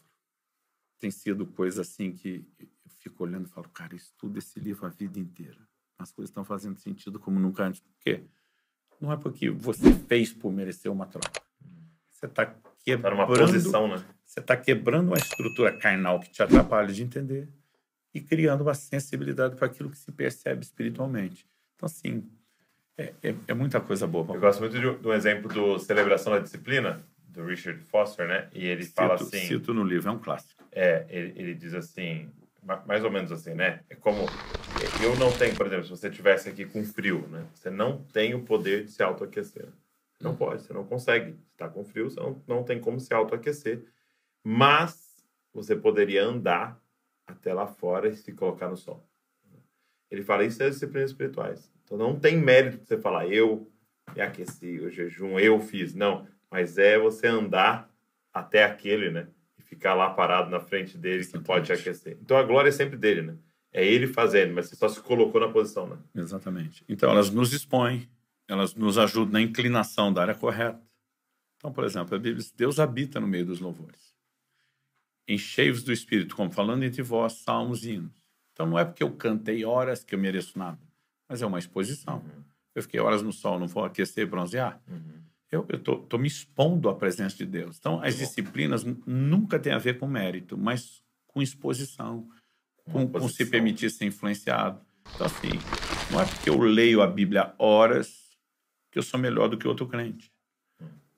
Tem sido coisa assim que eu fico olhando e falo, cara, eu estudo esse livro a vida inteira. As coisas estão fazendo sentido como nunca antes. Por quê? Não é porque você fez por merecer uma troca. Você está quebrando... Tá numa posição, né? Você está quebrando uma estrutura carnal que te atrapalha de entender e criando uma sensibilidade para aquilo que se percebe espiritualmente. Então, assim, é muita coisa boa. Eu gosto muito de um exemplo do Celebração da Disciplina, do Richard Foster, né? E ele fala assim... Cito no livro, é um clássico. Ele diz assim, mais ou menos assim, né? É como... Eu não tenho, por exemplo, se você estivesse aqui com frio, né? Você não tem o poder de se autoaquecer. Não pode, você não consegue. Você está com frio, você não tem como se autoaquecer. Mas você poderia andar até lá fora e se colocar no sol. Ele fala, isso é disciplinas espirituais. Então não tem mérito de você falar, eu me aqueci, o jejum, eu fiz. Não, mas é você andar até aquele, né? E ficar lá parado na frente dele. Exatamente. Que pode te aquecer. Então a glória é sempre dele, né? É ele fazendo, mas você só se colocou na posição, né? Exatamente. Então elas nos expõem, elas nos ajudam na inclinação da área correta. Então, por exemplo, a Bíblia diz, Deus habita no meio dos louvores. Enchei-vos do Espírito, como falando entre vós, salmos e hinos. Então, não é porque eu cantei horas que eu mereço nada, mas é uma exposição. Eu fiquei horas no sol, não vou aquecer e bronzear. Eu estou me expondo à presença de Deus. Então, as disciplinas nunca têm a ver com mérito, mas com exposição, com se permitir ser influenciado. Então, assim, Não é porque eu leio a Bíblia horas que eu sou melhor do que outro crente.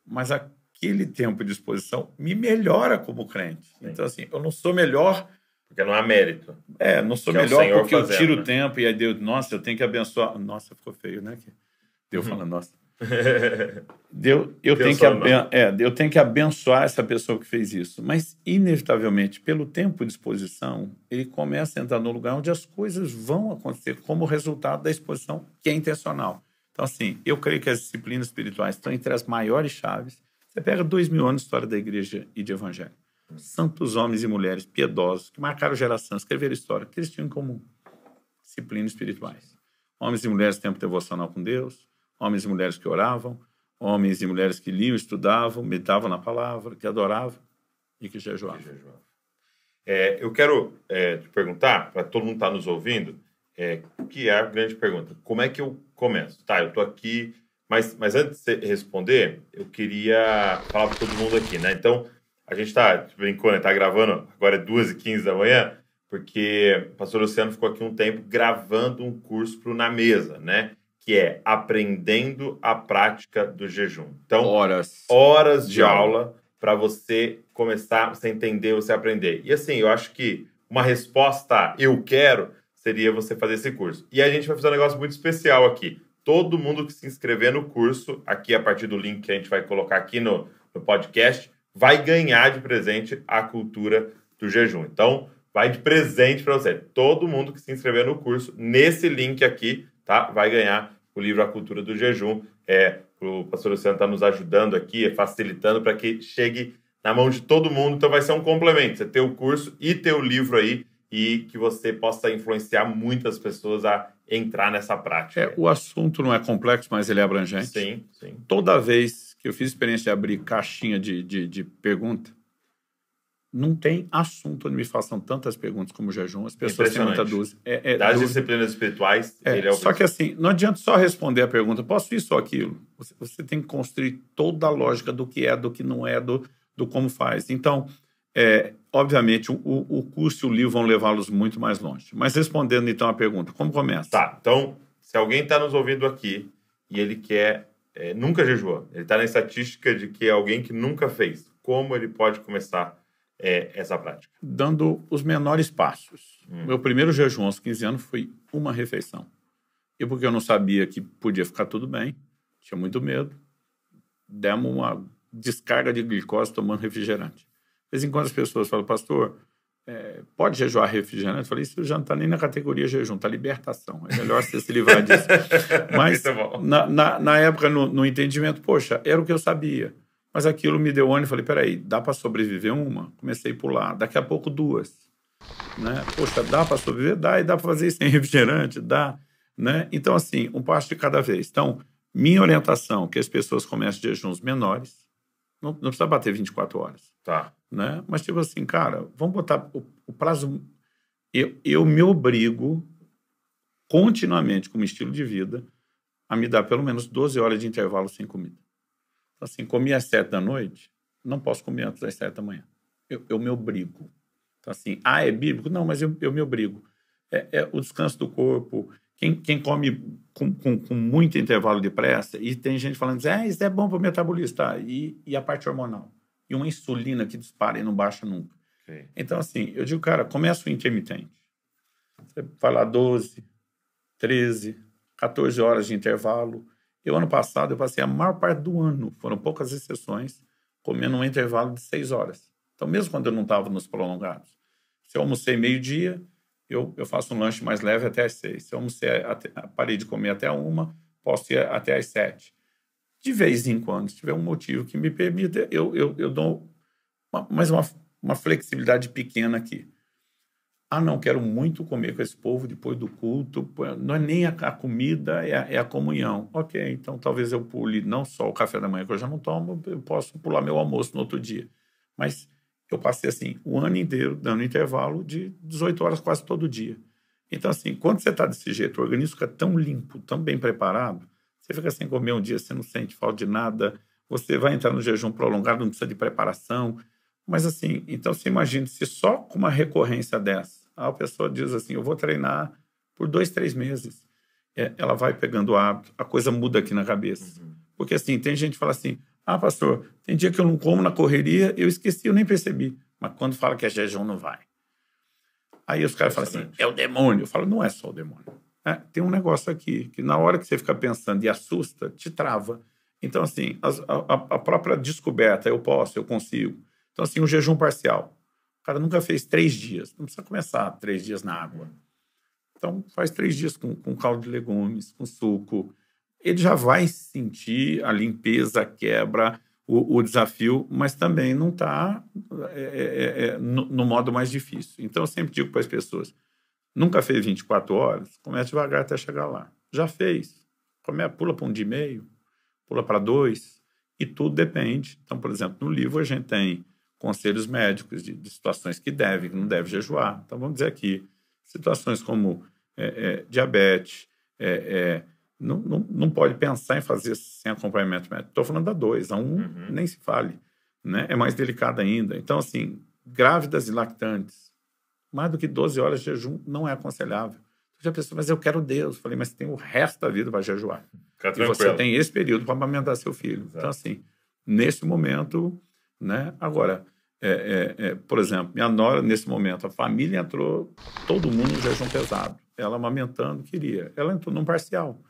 Mas aquele tempo de exposição me melhora como crente. Sim. Então, assim, eu não sou melhor... Porque não há mérito. Não sou melhor porque eu tiro o tempo e aí Deus... Nossa, eu tenho que abençoar... Nossa, ficou feio, né? Deus falando, nossa. Eu tenho que abençoar essa pessoa que fez isso. Mas, inevitavelmente, pelo tempo de exposição, ele começa a entrar no lugar onde as coisas vão acontecer como resultado da exposição, que é intencional. Então, assim, eu creio que as disciplinas espirituais estão entre as maiores chaves. Você pega 2000 anos de história da igreja e de evangelho. Santos homens e mulheres piedosos que marcaram geração, escreveram história, que eles tinham em comum. Disciplinas espirituais. Homens e mulheres tempo devocional com Deus, homens e mulheres que oravam, homens e mulheres que liam, estudavam, meditavam na palavra, que adoravam e que jejuavam. Eu quero te perguntar, para todo mundo estar nos ouvindo, que é a grande pergunta. Como é que eu começo? Tá, eu estou aqui, mas antes de você responder, eu queria falar para todo mundo aqui, né? Então, a gente está brincando, está gravando, agora é 2h15 da manhã, porque o pastor Luciano ficou aqui um tempo gravando um curso para o Na Mesa, né? Que é Aprendendo a Prática do Jejum. Então, horas de aula para você começar, você entender, você aprender. E assim, eu acho que uma resposta eu quero seria você fazer esse curso. E a gente vai fazer um negócio muito especial aqui. Todo mundo que se inscrever no curso, aqui a partir do link que a gente vai colocar aqui no podcast, vai ganhar de presente a cultura do jejum. Então, vai de presente para você. Todo mundo que se inscrever no curso, nesse link aqui, tá? Vai ganhar o livro A Cultura do Jejum. O pastor Luciano está nos ajudando aqui, facilitando para que chegue na mão de todo mundo. Então vai ser um complemento, você ter o curso e ter o livro aí e que você possa influenciar muitas pessoas a entrar nessa prática. O assunto não é complexo, mas ele é abrangente. Sim, sim. Toda vez que eu fiz experiência de abrir caixinha de pergunta, não tem assunto onde me façam tantas perguntas como o jejum. As pessoas têm muita dúvida. Das disciplinas espirituais, ele é o Só que assim, não adianta só responder a pergunta, posso isso ou aquilo? Você tem que construir toda a lógica do que é, do que não é, do como faz. Então, obviamente, o curso e o livro vão levá-los muito mais longe. Mas respondendo então a pergunta, como começa? Tá, então, se alguém está nos ouvindo aqui e ele quer, nunca jejuou, ele está na estatística de que é alguém que nunca fez, como ele pode começar essa prática? Dando os menores passos. Meu primeiro jejum aos 15 anos foi uma refeição. E porque eu não sabia que podia ficar tudo bem, tinha muito medo, demos uma descarga de glicose tomando refrigerante. De vez em quando as pessoas falam, pastor, pode jejuar refrigerante? Eu falei, isso já não está nem na categoria jejum, está libertação. É melhor você se livrar disso. Mas na época, no entendimento, poxa, era o que eu sabia. Mas aquilo me deu ânimo e falei, peraí, dá para sobreviver uma? Comecei a pular. Daqui a pouco 2. Né? Poxa, dá para sobreviver? Dá. E dá para fazer isso sem refrigerante? Dá. Né? Então, assim, um passo de cada vez. Então, minha orientação é que as pessoas comecem jejuns menores. Não precisa bater 24 horas. Tá. Né? Mas, tipo assim, cara, vamos botar o prazo... Eu me obrigo continuamente, como estilo de vida, a me dar pelo menos 12 horas de intervalo sem comida. Assim, comi às 7 da noite, não posso comer antes das 7 da manhã. Eu me obrigo. Então, assim, é bíblico? Não, mas eu me obrigo. O descanso do corpo. Quem come com muito intervalo de pressa, e tem gente falando, isso é bom para o metabolismo, tá? E a parte hormonal? E uma insulina que dispara e não baixa nunca. Okay. Então, assim, eu digo, cara, começa o intermitente. Você vai lá 12, 13, 14 horas de intervalo. Ano passado, eu passei a maior parte do ano, foram poucas exceções, comendo um intervalo de 6 horas. Então, mesmo quando eu não estava nos prolongados, se eu almocei meio-dia, eu faço um lanche mais leve até às 6. Se eu parei de comer até 1, posso ir até às 7. De vez em quando, se tiver um motivo que me permita, eu dou mais uma flexibilidade pequena aqui. Não, quero muito comer com esse povo depois do culto. Não é nem a comida, é a comunhão. Ok, então talvez eu pule não só o café da manhã, que eu já não tomo, eu posso pular meu almoço no outro dia. Mas eu passei, assim, o ano inteiro dando intervalo de 18 horas quase todo dia. Então, assim, quando você está desse jeito, o organismo fica tão limpo, tão bem preparado, você fica sem comer um dia, você não sente falta de nada, você vai entrar no jejum prolongado, não precisa de preparação. Mas, assim, então você imagina, se só com uma recorrência dessa, a pessoa diz assim, eu vou treinar por 2, 3 meses. ela vai pegando o hábito, a coisa muda aqui na cabeça. Porque, assim, tem gente que fala assim, pastor, tem dia que eu não como na correria, eu esqueci, eu nem percebi. Mas quando fala que é jejum, não vai. Aí os caras falam assim, é o demônio. Eu falo, não é só o demônio. Tem um negócio aqui, que na hora que você fica pensando e assusta, te trava. Então, assim, a própria descoberta, eu posso, eu consigo. Então, assim, um jejum parcial. O cara nunca fez 3 dias. Não precisa começar 3 dias na água. Então, faz 3 dias com caldo de legumes, com suco. Ele já vai sentir a limpeza, a quebra, o desafio, mas também não está no modo mais difícil. Então, eu sempre digo para as pessoas, nunca fez 24 horas, comece devagar até chegar lá. Já fez, pula para 1,5 dia, pula para 2, e tudo depende. Então, por exemplo, no livro a gente tem conselhos médicos de situações que deve, que não deve jejuar. Então, vamos dizer aqui, situações como diabetes, não pode pensar em fazer sem acompanhamento médico. Estou falando da 2, a 1 nem se fale, né? É mais delicado ainda. Então, assim, grávidas e lactantes, mais do que 12 horas de jejum não é aconselhável. Já pensou, mas eu quero Deus. Eu falei, mas você tem o resto da vida para jejuar. E você tem esse período para amamentar seu filho. Exato. Então, assim, nesse momento, né? Agora, por exemplo, minha nora, nesse momento, a família entrou, todo mundo em jejum pesado. Ela amamentando, queria. Ela entrou num parcial.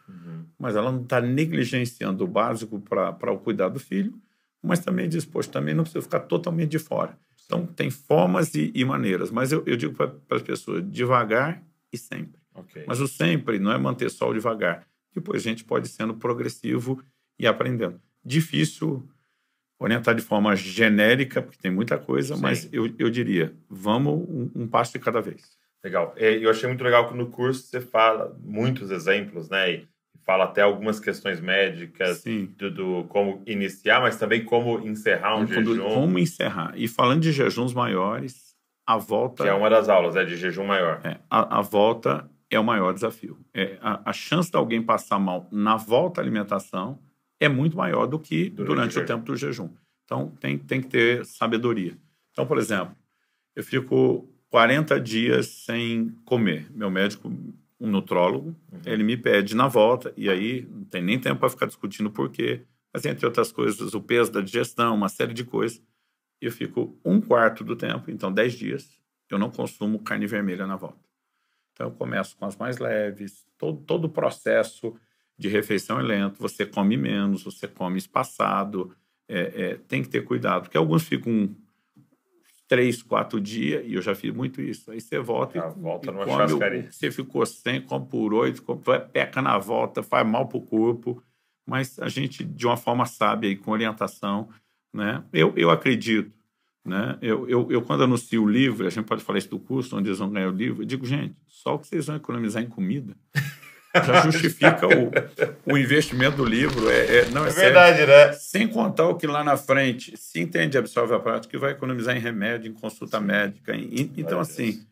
Mas ela não está negligenciando o básico para o cuidado do filho, mas também diz, poxa, também não precisa ficar totalmente de fora. Então, tem formas e maneiras. Mas eu digo para as pessoas, devagar e sempre. Okay. Mas o sempre não é manter só o devagar. Depois a gente pode ir sendo progressivo e aprendendo. Difícil orientar de forma genérica, porque tem muita coisa, sim, mas eu diria, vamos um passo de cada vez. Legal. Eu achei muito legal que no curso você fala muitos exemplos, né? E fala até algumas questões médicas do como iniciar, mas também como encerrar jejum. Como encerrar. E falando de jejuns maiores, a volta... Que é uma das aulas, de jejum maior. A volta é o maior desafio. A chance de alguém passar mal na volta à alimentação é muito maior do que durante o tempo do jejum. Então, tem que ter sabedoria. Então, por exemplo, eu fico 40 dias sem comer. Meu médico, um nutrólogo, ele me pede na volta, e aí não tem nem tempo para ficar discutindo por quê, mas, entre outras coisas, o peso da digestão, uma série de coisas. Eu fico 1/4 do tempo, então 10 dias, eu não consumo carne vermelha na volta. Então, eu começo com as mais leves, todo o processo de refeição é lento, você come menos, você come espaçado, tem que ter cuidado, porque alguns ficam 3, 4 dias, e eu já fiz muito isso. Aí você volta volta numa come churrascaria. Você ficou sem, come por 8, peca na volta, faz mal para o corpo, mas a gente, de uma forma sábia e com orientação, né? Eu acredito, né? Eu quando anuncio o livro, a gente pode falar isso do curso, onde eles vão ganhar o livro, eu digo, gente, só o que vocês vão economizar em comida já justifica o investimento do livro. Não é verdade, sério, né? Sem contar o que lá na frente, se entende, absorve a prática, que vai economizar em remédio, em consulta médica. Então, assim,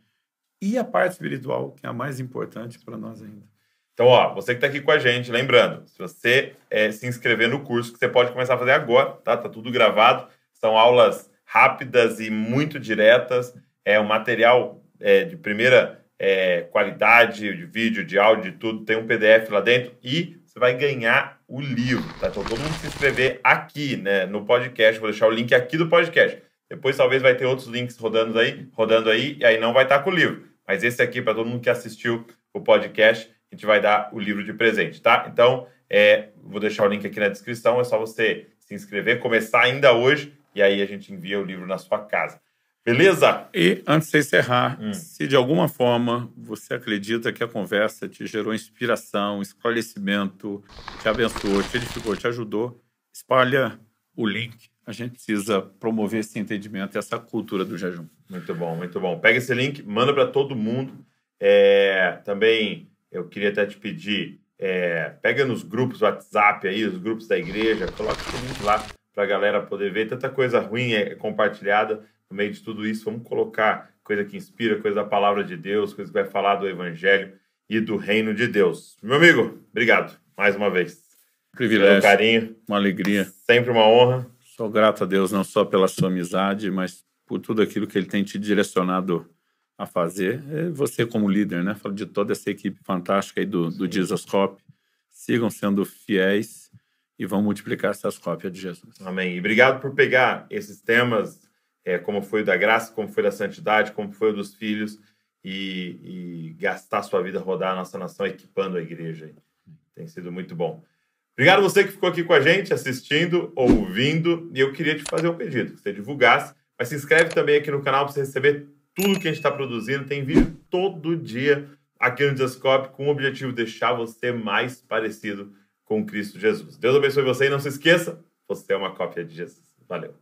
e a parte espiritual, que é a mais importante para nós ainda. Então, você que está aqui com a gente, lembrando, se você se inscrever no curso, que você pode começar a fazer agora, tá? Tá tudo gravado. São aulas rápidas e muito diretas. É um material de primeira qualidade, de vídeo, de áudio, de tudo. Tem um PDF lá dentro e você vai ganhar o livro, tá? Então, todo mundo se inscrever aqui, né, no podcast. Vou deixar o link aqui do podcast. Depois, talvez, vai ter outros links rodando aí, e aí não vai estar com o livro. Mas esse aqui, para todo mundo que assistiu o podcast, a gente vai dar o livro de presente, tá? Então, vou deixar o link aqui na descrição. É só você se inscrever, começar ainda hoje, e aí a gente envia o livro na sua casa. Beleza? E, antes de encerrar, se de alguma forma você acredita que a conversa te gerou inspiração, esclarecimento, te abençoou, te edificou, te ajudou, espalha o link. A gente precisa promover esse entendimento e essa cultura do jejum. Muito bom, muito bom. Pega esse link, manda para todo mundo. Também eu queria até te pedir, pega nos grupos WhatsApp aí, os grupos da igreja, coloca esse link lá para a galera poder ver. Tanta coisa ruim compartilhada no meio de tudo isso. Vamos colocar coisa que inspira, coisa da palavra de Deus, coisa que vai falar do evangelho e do reino de Deus. Meu amigo, obrigado mais uma vez. Privilégio, pelo carinho, uma alegria. Sempre uma honra. Sou grato a Deus não só pela sua amizade, mas por tudo aquilo que Ele tem te direcionado a fazer. Você como líder, né? Falo de toda essa equipe fantástica aí do Jesus Cop. Sigam sendo fiéis e vão multiplicar essas cópias de Jesus. Amém. E obrigado por pegar esses temas, como foi o da graça, como foi da santidade, como foi o dos filhos, e gastar sua vida, rodar a nossa nação, equipando a igreja. Tem sido muito bom. Obrigado a você que ficou aqui com a gente, assistindo, ouvindo. E eu queria te fazer um pedido, que você divulgasse. Mas se inscreve também aqui no canal para você receber tudo que a gente está produzindo. Tem vídeo todo dia aqui no Desascope com o objetivo de deixar você mais parecido com Cristo Jesus. Deus abençoe você e não se esqueça, você é uma cópia de Jesus. Valeu.